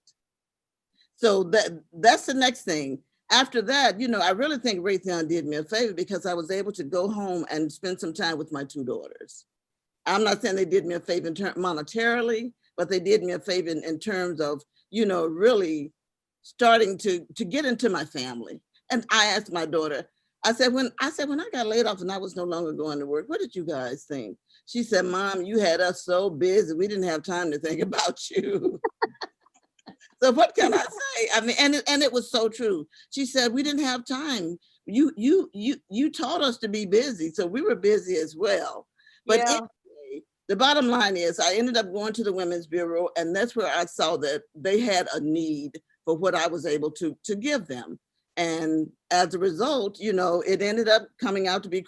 So that's the next thing. After that, you know, I really think Raytheon did me a favor, because I was able to go home and spend some time with my 2 daughters. I'm not saying they did me a favor monetarily, but they did me a favor in terms of, you know, really starting to get into my family. And I asked my daughter, I said, when I got laid off and I was no longer going to work, what did you guys think? She said, "Mom, you had us so busy, we didn't have time to think about you." So what can I say? I mean, and it was so true. She said, "We didn't have time. You taught us to be busy, so we were busy as well." But Yeah. anyway, the bottom line is, I ended up going to the Women's Bureau, and that's where I saw that they had a need for what I was able to give them. And as a result, you know, it ended up coming out to be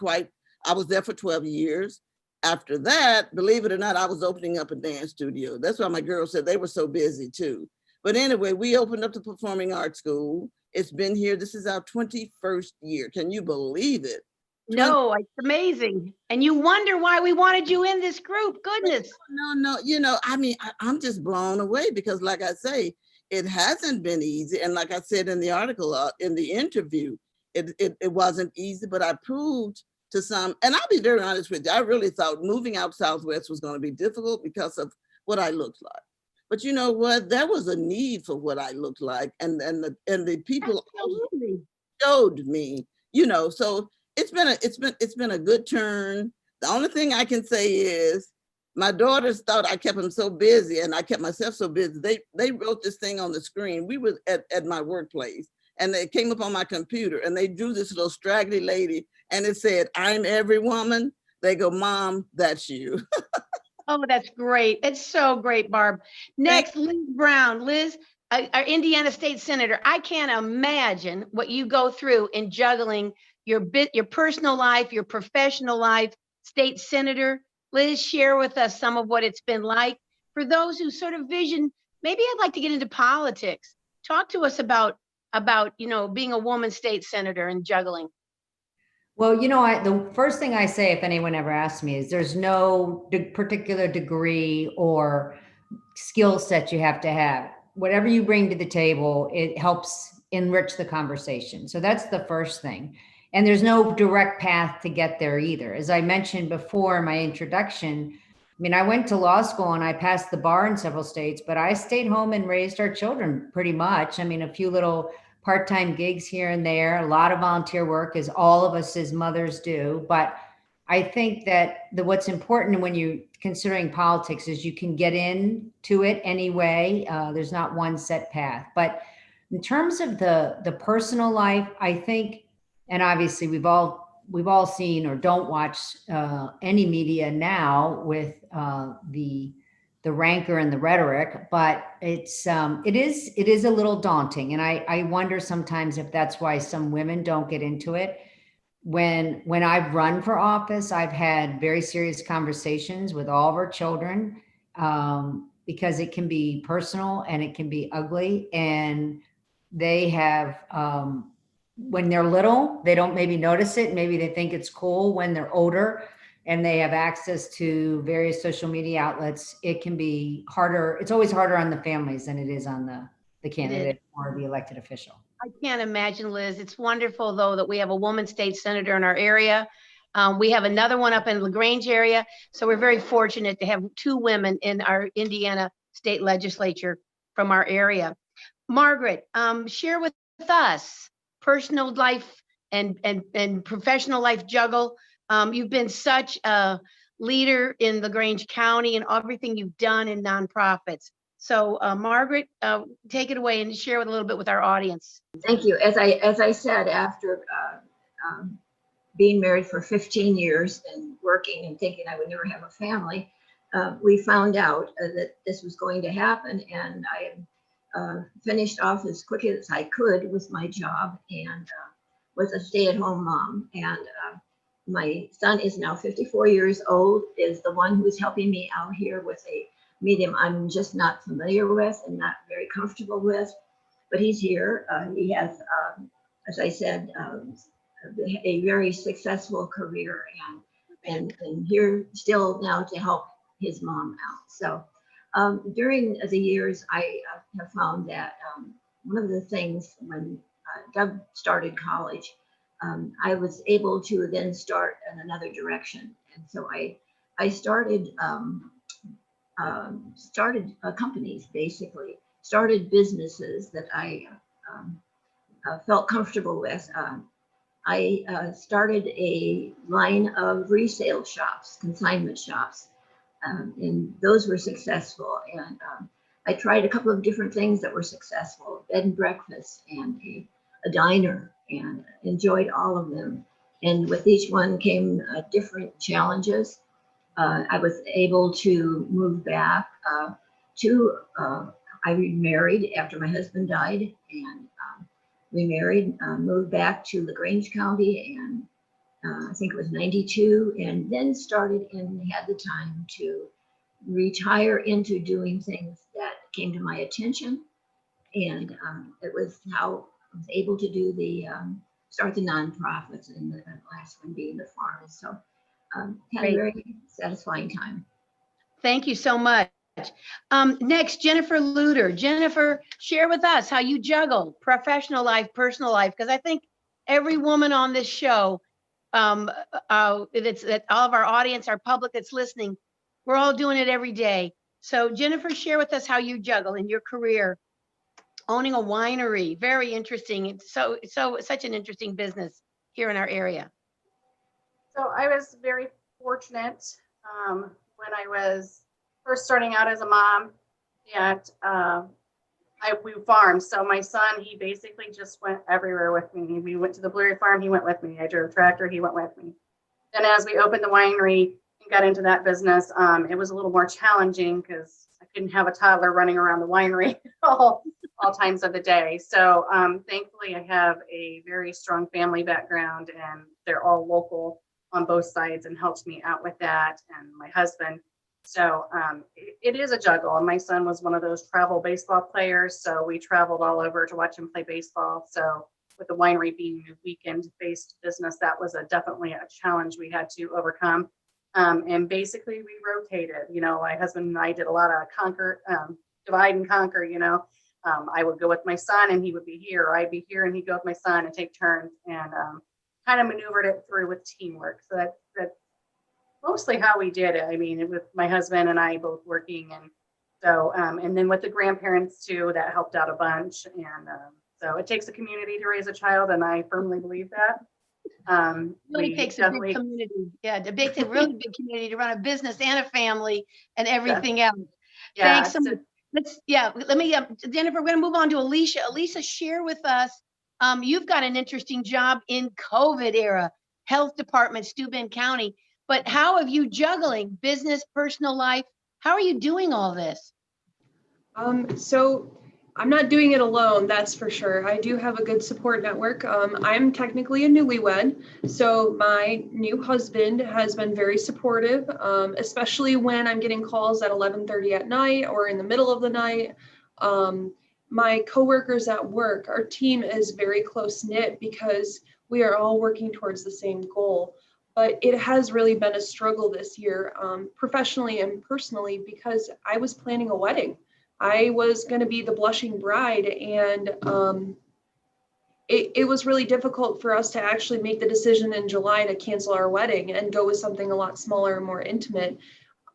I was there for 12 years. After that, believe it or not, I was opening up a dance studio. That's why my girls said they were so busy too. But anyway, we opened up the Performing Arts School. It's been here. This is our 21st year. Can you believe it? No, it's amazing. And you wonder why we wanted you in this group. Goodness. No, you know, I mean, I'm just blown away because like I say, it hasn't been easy. And like I said in the article, in the interview, it wasn't easy, but I proved to some, and I'll be very honest with you, I really thought moving out Southwest was going to be difficult because of what I looked like. But you know what? There was a need for what I looked like, and the people showed me, you know. So it's been a good turn. The only thing I can say is my daughters thought I kept them so busy, and I kept myself so busy. They wrote this thing on the screen. We were at my workplace, and they came up on my computer, and they drew this little straggly lady, and it said, "I'm every woman." They go, "Mom, that's you." Oh, that's great. It's so great, Barb. Next, Liz Brown. Liz, our Indiana State Senator. I can't imagine what you go through in juggling your personal life, your professional life, state senator. Liz, share with us some of what it's been like. For those who sort of vision, maybe I'd like to get into politics. Talk to us about you know, being a woman state senator and juggling. Well, you know, the first thing I say if anyone ever asks me is there's no particular degree or skill set you have to have. Whatever you bring to the table, it helps enrich the conversation. So that's the first thing. And there's no direct path to get there either. As I mentioned before in my introduction, I mean, I went to law school and I passed the bar in several states, but I stayed home and raised our children pretty much. I mean, a few little part-time gigs here and there, a lot of volunteer work, as all of us as mothers do. But I think that what's important when you're considering politics is you can get into it anyway. There's not one set path. But in terms of the personal life, I think, and obviously we've all seen or don't watch any media now with the rancor and the rhetoric, but it is a little daunting. And I wonder sometimes if that's why some women don't get into it. When I've run for office, I've had very serious conversations with all of our children because it can be personal and it can be ugly. And they have, when they're little, they don't maybe notice it. Maybe they think it's cool. When they're older and they have access to various social media outlets, it can be harder. It's always harder on the families than it is on the candidate or the elected official. I can't imagine, Liz. It's wonderful, though, that we have a woman state senator in our area. We have another one up in LaGrange area. So we're very fortunate to have two women in our Indiana state legislature from our area. Margaret, share with us personal life and professional life juggle. You've been such a leader in LaGrange County and everything you've done in nonprofits. So Margaret, take it away and share a little bit with our audience. Thank you. As I said, after being married for 15 years and working and thinking I would never have a family, we found out that this was going to happen, and I finished off as quick as I could with my job and was a stay-at-home mom. And my son is now 54 years old, is the one who's helping me out here with a medium I'm just not familiar with and not very comfortable with, but he's here. He has, as I said, a very successful career and here still now to help his mom out. So during the years, I have found that one of the things when Doug started college, I was able to then start in another direction. And so I started companies, basically, started businesses that I felt comfortable with. I started a line of resale shops, consignment shops, and those were successful. And I tried a couple of different things that were successful, bed and breakfast and a diner, and enjoyed all of them. And with each one came different challenges. I was able to move back I remarried after my husband died, and remarried, moved back to LaGrange County, and I think it was 92, and then started and had the time to retire into doing things that came to my attention And it was how I was able to do the start the nonprofits, and the last one being the farm. So had a very satisfying time. Thank you so much. Next, Jennifer Lutter. Jennifer, share with us how you juggle professional life, personal life, because I think every woman on this show, that all of our audience, our public that's listening, we're all doing it every day. So Jennifer, share with us how you juggle in your career, owning a winery. Very interesting. It's such an interesting business here in our area. So I was very fortunate when I was first starting out as a mom that we farmed. So my son, he basically just went everywhere with me. We went to the blueberry farm, he went with me. I drove a tractor, he went with me. Then as we opened the winery and got into that business, it was a little more challenging because I couldn't have a toddler running around the winery all times of the day. So thankfully I have a very strong family background, and they're all local on both sides and helps me out with that, and my husband. So it is a juggle. And my son was one of those travel baseball players. So we traveled all over to watch him play baseball. So with the winery being a weekend-based business, that was definitely a challenge we had to overcome. And basically we rotated. You know, my husband and I did a lot of divide and conquer, you know. I would go with my son and he would be here, or I'd be here and he'd go with my son, and take turns, and kind of maneuvered it through with teamwork. So that's mostly how we did it. I mean, with my husband and I both working, and so and then with the grandparents too, that helped out a bunch. And so it takes a community to raise a child, and I firmly believe that. Really takes a big community. Yeah, a really big community to run a business and a family and everything else. Yeah, Thanks so much. Let me, Jennifer, we're going to move on to Alicia. Alicia, share with us. You've got an interesting job in COVID era, health department, Steuben County. But how have you juggling business, personal life? How are you doing all this? So I'm not doing it alone, that's for sure. I do have a good support network. I'm technically a newlywed, so my new husband has been very supportive, especially when I'm getting calls at 11:30 at night or in the middle of the night. My coworkers at work, our team is very close knit because we are all working towards the same goal. But it has really been a struggle this year, professionally and personally, because I was planning a wedding. I was going to be the blushing bride, and it was really difficult for us to actually make the decision in July to cancel our wedding and go with something a lot smaller and more intimate.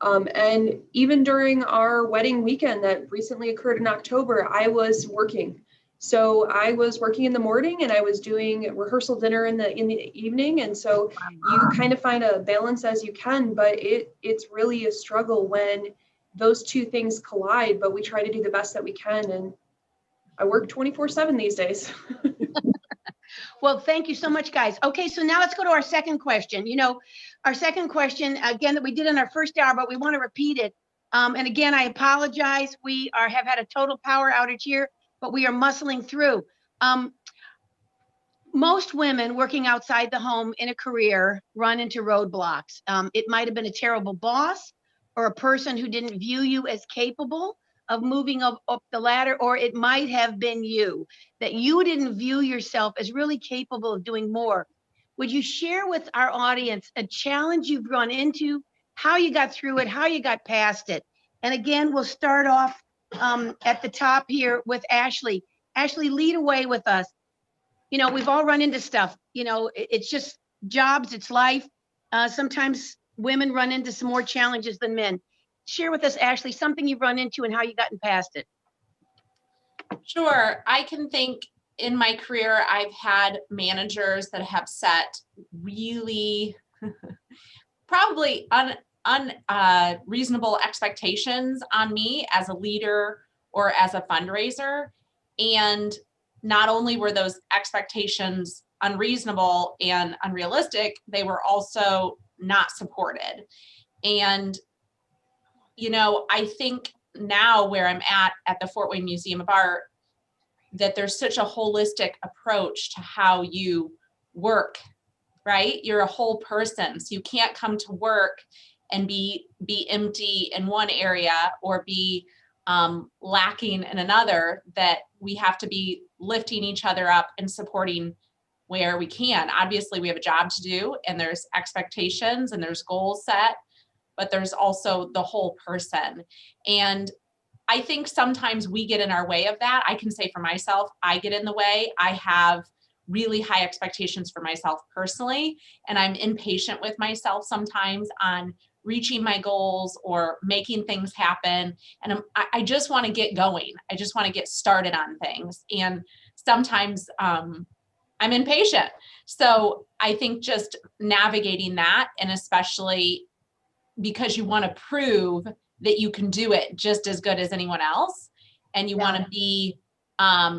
And even during our wedding weekend that recently occurred in October, I was working. So I was working in the morning and I was doing rehearsal dinner in the evening. And so you kind of find a balance as you can, but it's really a struggle when those two things collide, but we try to do the best that we can. And I work 24/7 these days. Well, thank you so much, guys. Okay, so now let's go to our second question. You know, our second question, again, that we did in our first hour, but we want to repeat it. And again, I apologize. We have had a total power outage here, but we are muscling through. Most women working outside the home in a career run into roadblocks. It might have been a terrible boss or a person who didn't view you as capable of moving up the ladder, or it might have been you, that you didn't view yourself as really capable of doing more. Would you share with our audience a challenge you've run into, how you got through it, how you got past it? And again, we'll start off at the top here with Ashley. Ashley, lead away with us. You know, we've all run into stuff. You know, it's just jobs, it's life. Sometimes women run into some more challenges than men. Share with us, Ashley, something you've run into and how you've gotten past it. Sure. I can think in my career, I've had managers that have set really probably unreasonable expectations on me as a leader or as a fundraiser. And not only were those expectations unreasonable and unrealistic, they were also not supported. And you know, I think now where I'm at the Fort Wayne Museum of Art, that there's such a holistic approach to how you work, right? You're a whole person. So you can't come to work and be empty in one area or be lacking in another, that we have to be lifting each other up and supporting where we can. Obviously, we have a job to do, and there's expectations and there's goals set, but there's also the whole person. And I think sometimes we get in our way of that. I can say for myself, I get in the way. I have really high expectations for myself personally, and I'm impatient with myself sometimes on reaching my goals or making things happen. And I just want to get going. I just want to get started on things. And sometimes I'm impatient. So I think just navigating that, and especially because you want to prove that you can do it just as good as anyone else, and you want to be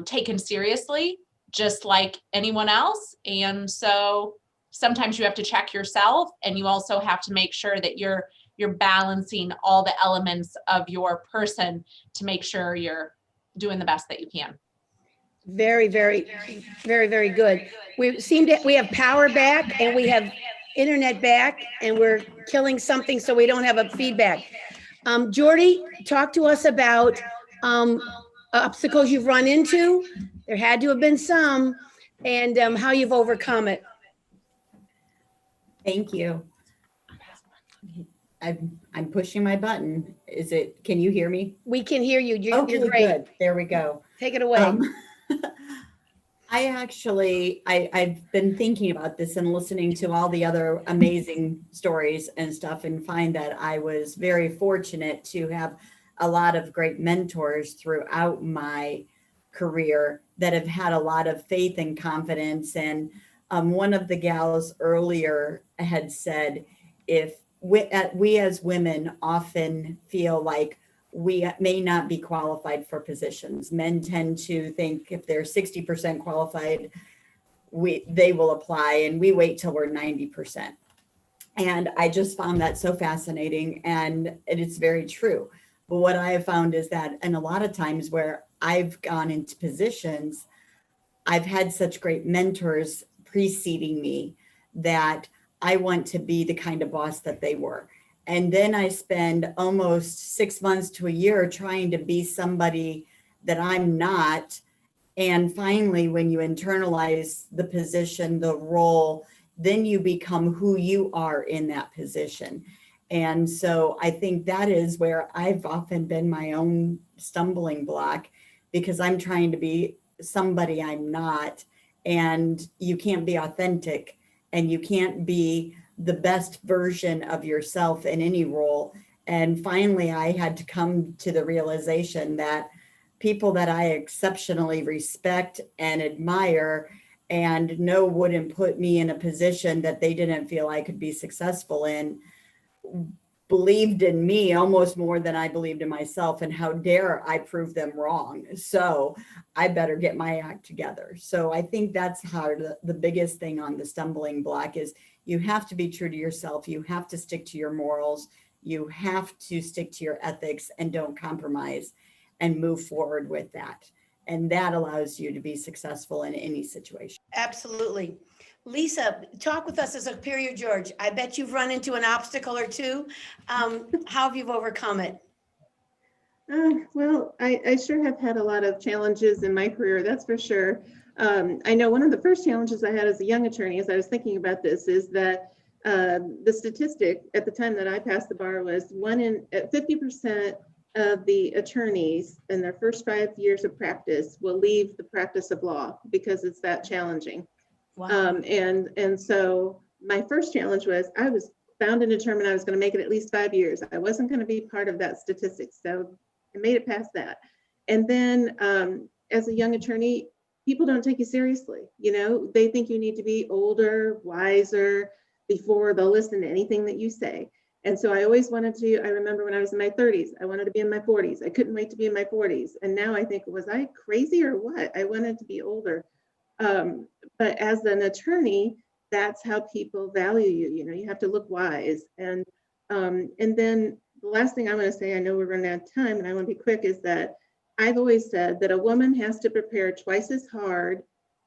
taken seriously just like anyone else. And so sometimes you have to check yourself, and you also have to make sure that you're balancing all the elements of your person to make sure you're doing the best that you can. Very, very, very, very good. We have power back, and we have internet back, and we're killing something so we don't have a feedback. Jordi, talk to us about obstacles you've run into. There had to have been some, and how you've overcome it. Thank you. I'm pushing my button. Can you hear me? We can hear you. You're Okay, great. good. There we go. Take it away. I've been thinking about this and listening to all the other amazing stories and stuff, and find that I was very fortunate to have a lot of great mentors throughout my career that have had a lot of faith and confidence. And one of the gals earlier had said, if we as women often feel like we may not be qualified for positions. Men tend to think if they're 60% qualified, they will apply, and we wait till we're 90%. And I just found that so fascinating, and it's very true. But what I have found is that, and a lot of times where I've gone into positions, I've had such great mentors preceding me that I want to be the kind of boss that they were. And then I spend almost 6 months to a year trying to be somebody that I'm not. And finally, when you internalize the position, the role, then you become who you are in that position. And so I think that is where I've often been my own stumbling block, because I'm trying to be somebody I'm not. And you can't be authentic, and you can't be the best version of yourself in any role. And finally, I had to come to the realization that people that I exceptionally respect and admire and know wouldn't put me in a position that they didn't feel I could be successful in, believed in me almost more than I believed in myself. And how dare I prove them wrong? So I better get my act together. So I think that's how the biggest thing on the stumbling block is, you have to be true to yourself. You have to stick to your morals. You have to stick to your ethics and don't compromise, and move forward with that. And that allows you to be successful in any situation. Absolutely. Lisa, talk with us as Superior George. I bet you've run into an obstacle or two. How have you overcome it? Well, I sure have had a lot of challenges in my career, that's for sure. I know one of the first challenges I had as a young attorney, as I was thinking about this, is that the statistic at the time that I passed the bar was 50% of the attorneys in their first 5 years of practice will leave the practice of law because it's that challenging. Wow. And so my first challenge was, I was bound and determined I was going to make it at least 5 years. I wasn't going to be part of that statistic. So I made it past that. And then as a young attorney, people don't take you seriously. You know, they think you need to be older, wiser before they'll listen to anything that you say. And so I always wanted to, I remember when I was in my 30s, I wanted to be in my 40s. I couldn't wait to be in my 40s. And now I think, was I crazy or what? I wanted to be older. But as an attorney, that's how people value you. You know, you have to look wise. And then the last thing I want to say, I know we're running out of time and I want to be quick, is that I've always said that a woman has to prepare twice as hard,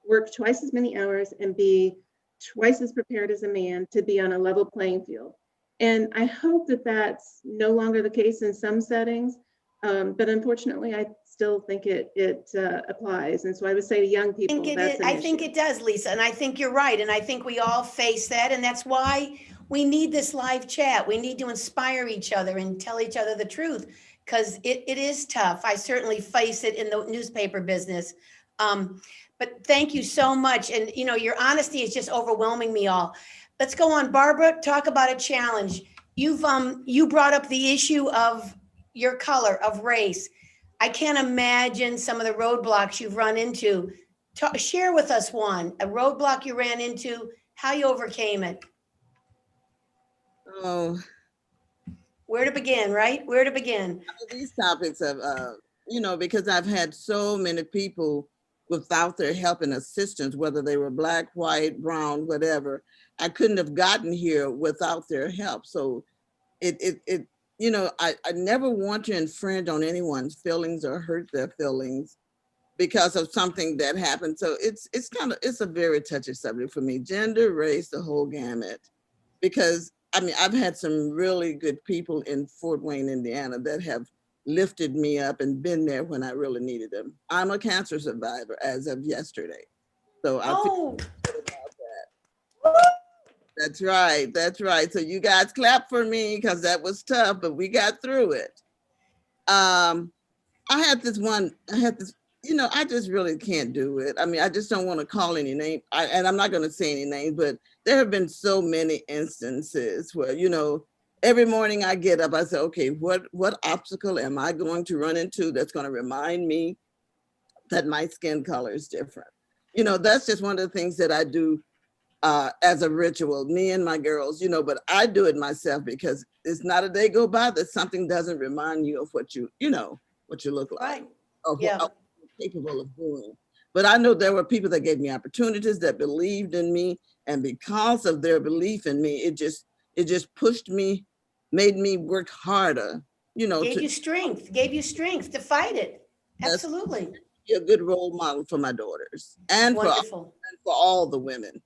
work twice as many hours, and be twice as prepared as a man to be on a level playing field. And I hope that that's no longer the case in some settings, But unfortunately, I still think it applies. And so I would say to young people, I think it does, Lisa, and I think you're right. And I think we all face that. And that's why we need this live chat. We need to inspire each other and tell each other the truth, because it is tough. I certainly face it in the newspaper business. But thank you so much. And you know, your honesty is just overwhelming me all. Let's go on. Barbara, talk about a challenge. You brought up the issue of your color, of race. I can't imagine some of the roadblocks you've run into. Share with us one, a roadblock you ran into, how you overcame it. Oh, where to begin, right? Where to begin? These topics of, you know, because I've had so many people without their help and assistance, whether they were Black, white, brown, whatever. I couldn't have gotten here without their help. So you know, I never want to infringe on anyone's feelings or hurt their feelings because of something that happened. So it's a very touchy subject for me. Gender, race, the whole gamut. Because I mean, I've had some really good people in Fort Wayne, Indiana that have lifted me up and been there when I really needed them. I'm a cancer survivor as of yesterday. So I feel good about that. That's right. That's right. So you guys clap for me because that was tough, but we got through it. I had this, you know, I just really can't do it. I mean, I just don't want to call any name, and I'm not going to say any names, but there have been so many instances where, you know, every morning I get up, I say, okay, what obstacle am I going to run into that's going to remind me that my skin color is different? You know, that's just one of the things that I do as a ritual, me and my girls, you know, but I do it myself because it's not a day go by that something doesn't remind you of what you know, what you look like, right. Or what you're capable of doing. But I know there were people that gave me opportunities, that believed in me, and because of their belief in me, it just pushed me, made me work harder, you know. Gave you strength to fight it. Absolutely. Be a good role model for my daughters and for all the women.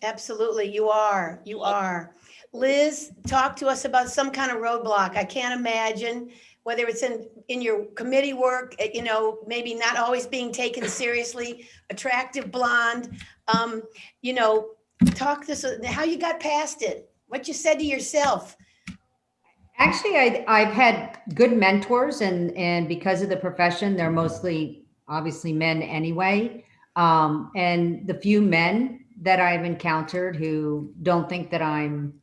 Absolutely, you are. You are. Liz, talk to us about some kind of roadblock. I can't imagine whether it's in your committee work, you know, maybe not always being taken seriously, attractive blonde, you know, talk this, how you got past it, what you said to yourself. Actually, I've had good mentors, and because of the profession, they're mostly obviously men anyway. And the few men that I've encountered who don't think that I'm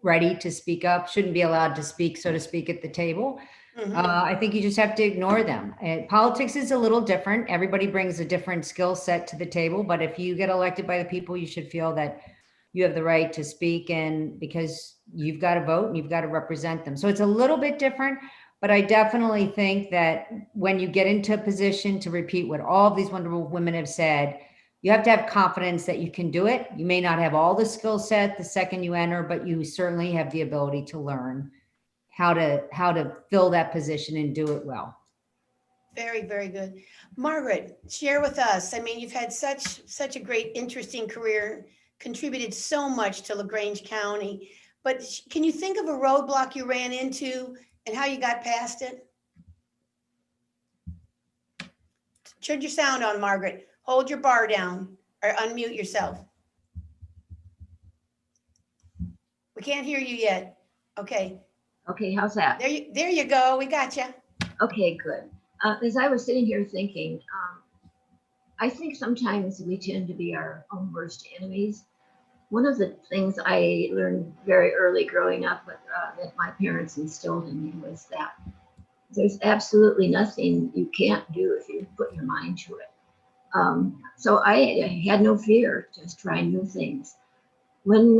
ready to speak up, shouldn't be allowed to speak, so to speak, at the table. I think you just have to ignore them. Politics is a little different. Everybody brings a different skill set to the table, but if you get elected by the people, you should feel that you have the right to speak, and because you've got to vote and you've got to represent them. So it's a little bit different, but I definitely think that when you get into a position, to repeat what all of these wonderful women have said, you have to have confidence that you can do it. You may not have all the skill set the second you enter, but you certainly have the ability to learn how to fill that position and do it well. Very, very good. Margaret, share with us. I mean, you've had such a great, interesting career, contributed so much to LaGrange County, but can you think of a roadblock you ran into and how you got past it? Turn your sound on, Margaret. Hold your bar down or unmute yourself. We can't hear you yet. Okay. Okay, how's that? There you go. We got you. Okay, good. As I was sitting here thinking, I think sometimes we tend to be our own worst enemies. One of the things I learned very early growing up that my parents instilled in me was that there's absolutely nothing you can't do if you put your mind to it. So I had no fear, just trying new things. When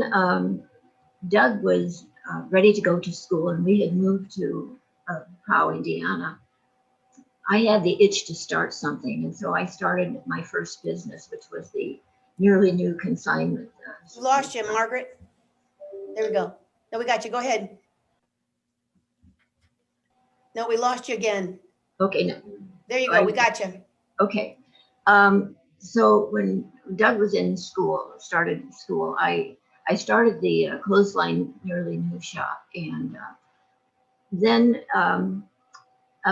Doug was ready to go to school and we had moved to Powell, Indiana, I had the itch to start something. And so I started my first business, which was the nearly new consignment. Lost you, Margaret. There we go. No, we got you. Go ahead. No, we lost you again. Okay. No. There you go. We got you. Okay. So when Doug was in school, started school, I started the clothesline nearly new shop. And then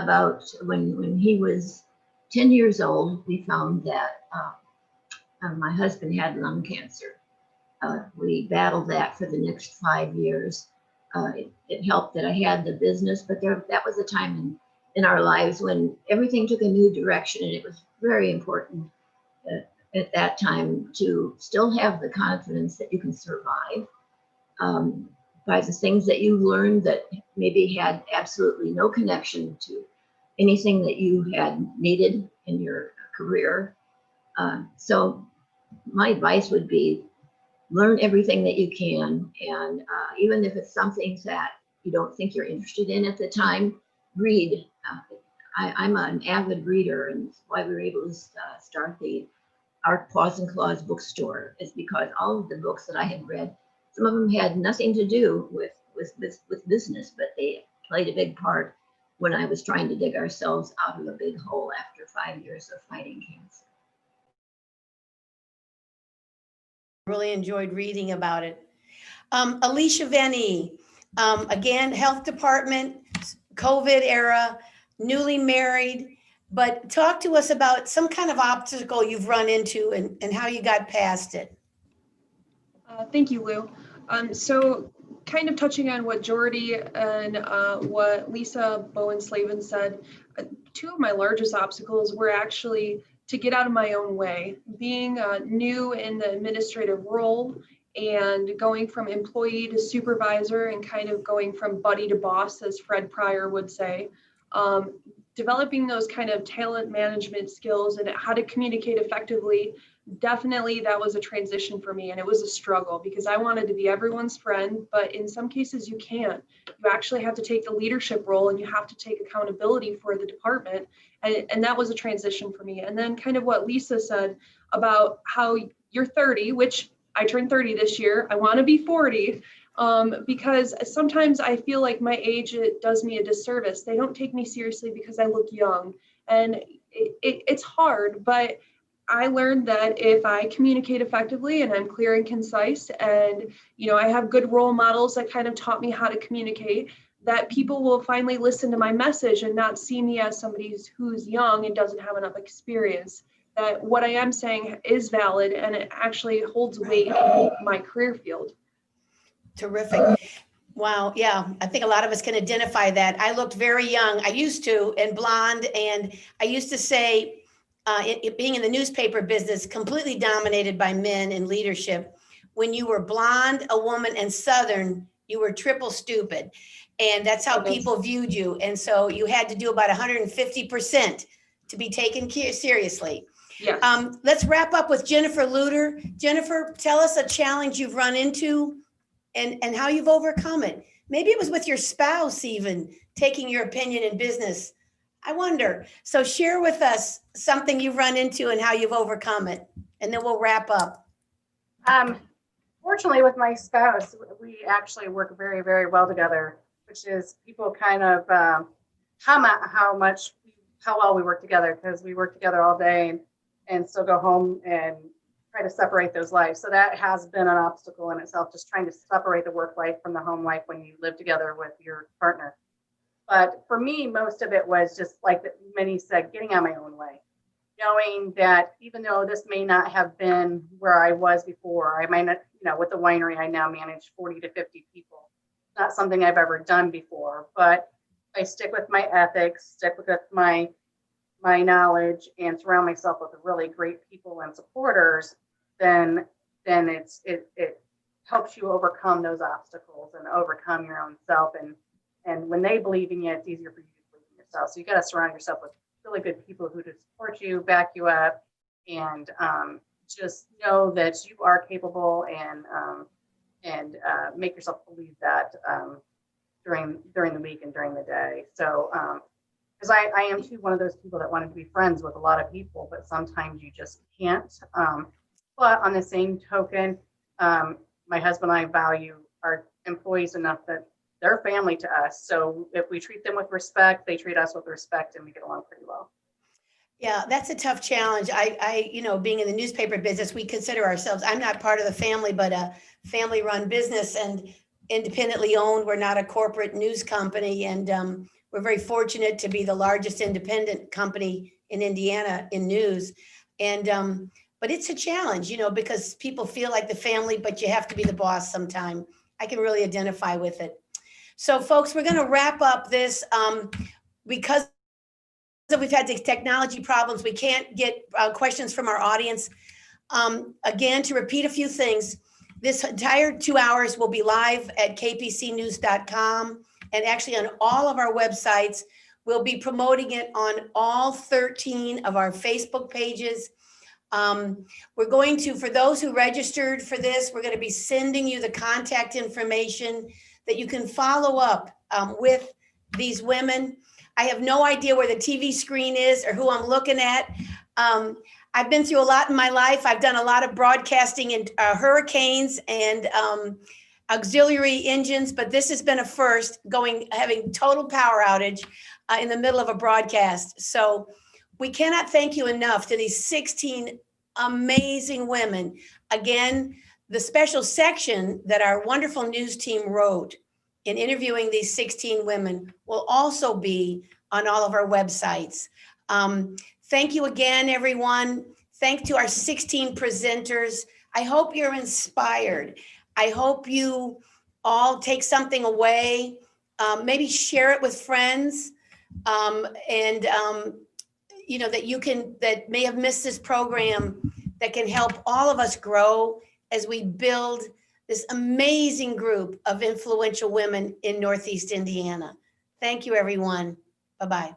about when he was 10 years old, we found that my husband had lung cancer. We battled that for the next 5 years. It helped that I had the business, but that was a time in our lives when everything took a new direction, and it was very important at that time to still have the confidence that you can survive by the things that you learned that maybe had absolutely no connection to anything that you had needed in your career. So my advice would be learn everything that you can, and even if it's something that you don't think you're interested in at the time, read. I'm an avid reader, and that's why we were able to start the Art Paws and Claws bookstore, is because all of the books that I had read, some of them had nothing to do with business, but they played a big part when I was trying to dig ourselves out of a big hole after 5 years of fighting cancer. Really enjoyed reading about it. Alicia Venny, again, health department, COVID era, newly married, but talk to us about some kind of obstacle you've run into and how you got past it. Thank you, Lou. So kind of touching on what Jordi and what Lisa Bowen-Slaven said, two of my largest obstacles were actually to get out of my own way. Being new in the administrative role and going from employee to supervisor and kind of going from buddy to boss, as Fred Pryor would say, developing those kind of talent management skills and how to communicate effectively, definitely that was a transition for me, and it was a struggle because I wanted to be everyone's friend, but in some cases you can't. You actually have to take the leadership role and you have to take accountability for the department, and that was a transition for me. And then kind of what Lisa said about how you're 30, which I turned 30 this year, I want to be 40, because sometimes I feel like my age, it does me a disservice. They don't take me seriously because I look young, and it's hard, but I learned that if I communicate effectively and I'm clear and concise, and I have good role models that kind of taught me how to communicate, that people will finally listen to my message and not see me as somebody who's young and doesn't have enough experience. That what I am saying is valid and it actually holds weight in my career field. Terrific. Wow. Yeah. I think a lot of us can identify that. I looked very young. I used to, and blonde. And I used to say, being in the newspaper business, completely dominated by men in leadership. When you were blonde, a woman, and Southern, you were triple stupid. And that's how people viewed you. And so you had to do about 150% to be taken seriously. Yes. Let's wrap up with Jennifer Lutter. Jennifer, tell us a challenge you've run into and how you've overcome it. Maybe it was with your spouse even, taking your opinion in business. I wonder. So share with us something you've run into and how you've overcome it. And then we'll wrap up. Fortunately, with my spouse, we actually work very, very well together, which is people kind of how well we work together, because we work together all day and still go home and try to separate those lives. So that has been an obstacle in itself, just trying to separate the work life from the home life when you live together with your partner. But for me, most of it was just like many said, getting out of my own way, knowing that even though this may not have been where I was before, I might not, with the winery, I now manage 40 to 50 people. Not something I've ever done before, but I stick with my ethics, stick with my knowledge, and surround myself with really great people and supporters, then it helps you overcome those obstacles and overcome your own self. And when they believe in you, it's easier for you to believe in yourself. So you got to surround yourself with really good people who support you, back you up, and just know that you are capable, and make yourself believe that during the week and during the day. So because I am too one of those people that wanted to be friends with a lot of people, but sometimes you just can't. But on the same token, my husband and I value our employees enough that they're family to us. So if we treat them with respect, they treat us with respect, and we get along pretty well. Yeah, that's a tough challenge. I being in the newspaper business, we consider ourselves, I'm not part of the family, but a family run business and independently owned. We're not a corporate news company. And We're very fortunate to be the largest independent company in Indiana in news. And, but it's a challenge, because people feel like the family, but you have to be the boss sometime. I can really identify with it. So folks, we're going to wrap up this because we've had these technology problems. We can't get questions from our audience. Again, to repeat a few things, this entire 2 hours will be live at kpcnews.com and actually on all of our websites. We'll be promoting it on all 13 of our Facebook pages. We're going to, for those who registered for this, we're going to be sending you the contact information that you can follow up with these women. I have no idea where the TV screen is or who I'm looking at. I've been through a lot in my life. I've done a lot of broadcasting in hurricanes and auxiliary engines, but this has been a first, having total power outage in the middle of a broadcast. So we cannot thank you enough to these 16 amazing women. Again, the special section that our wonderful news team wrote in interviewing these 16 women will also be on all of our websites. Thank you again, everyone. Thank to our 16 presenters. I hope you're inspired. I hope you all take something away, maybe share it with friends, that may have missed this program, that can help all of us grow as we build this amazing group of influential women in Northeast Indiana. Thank you, everyone. Bye-bye.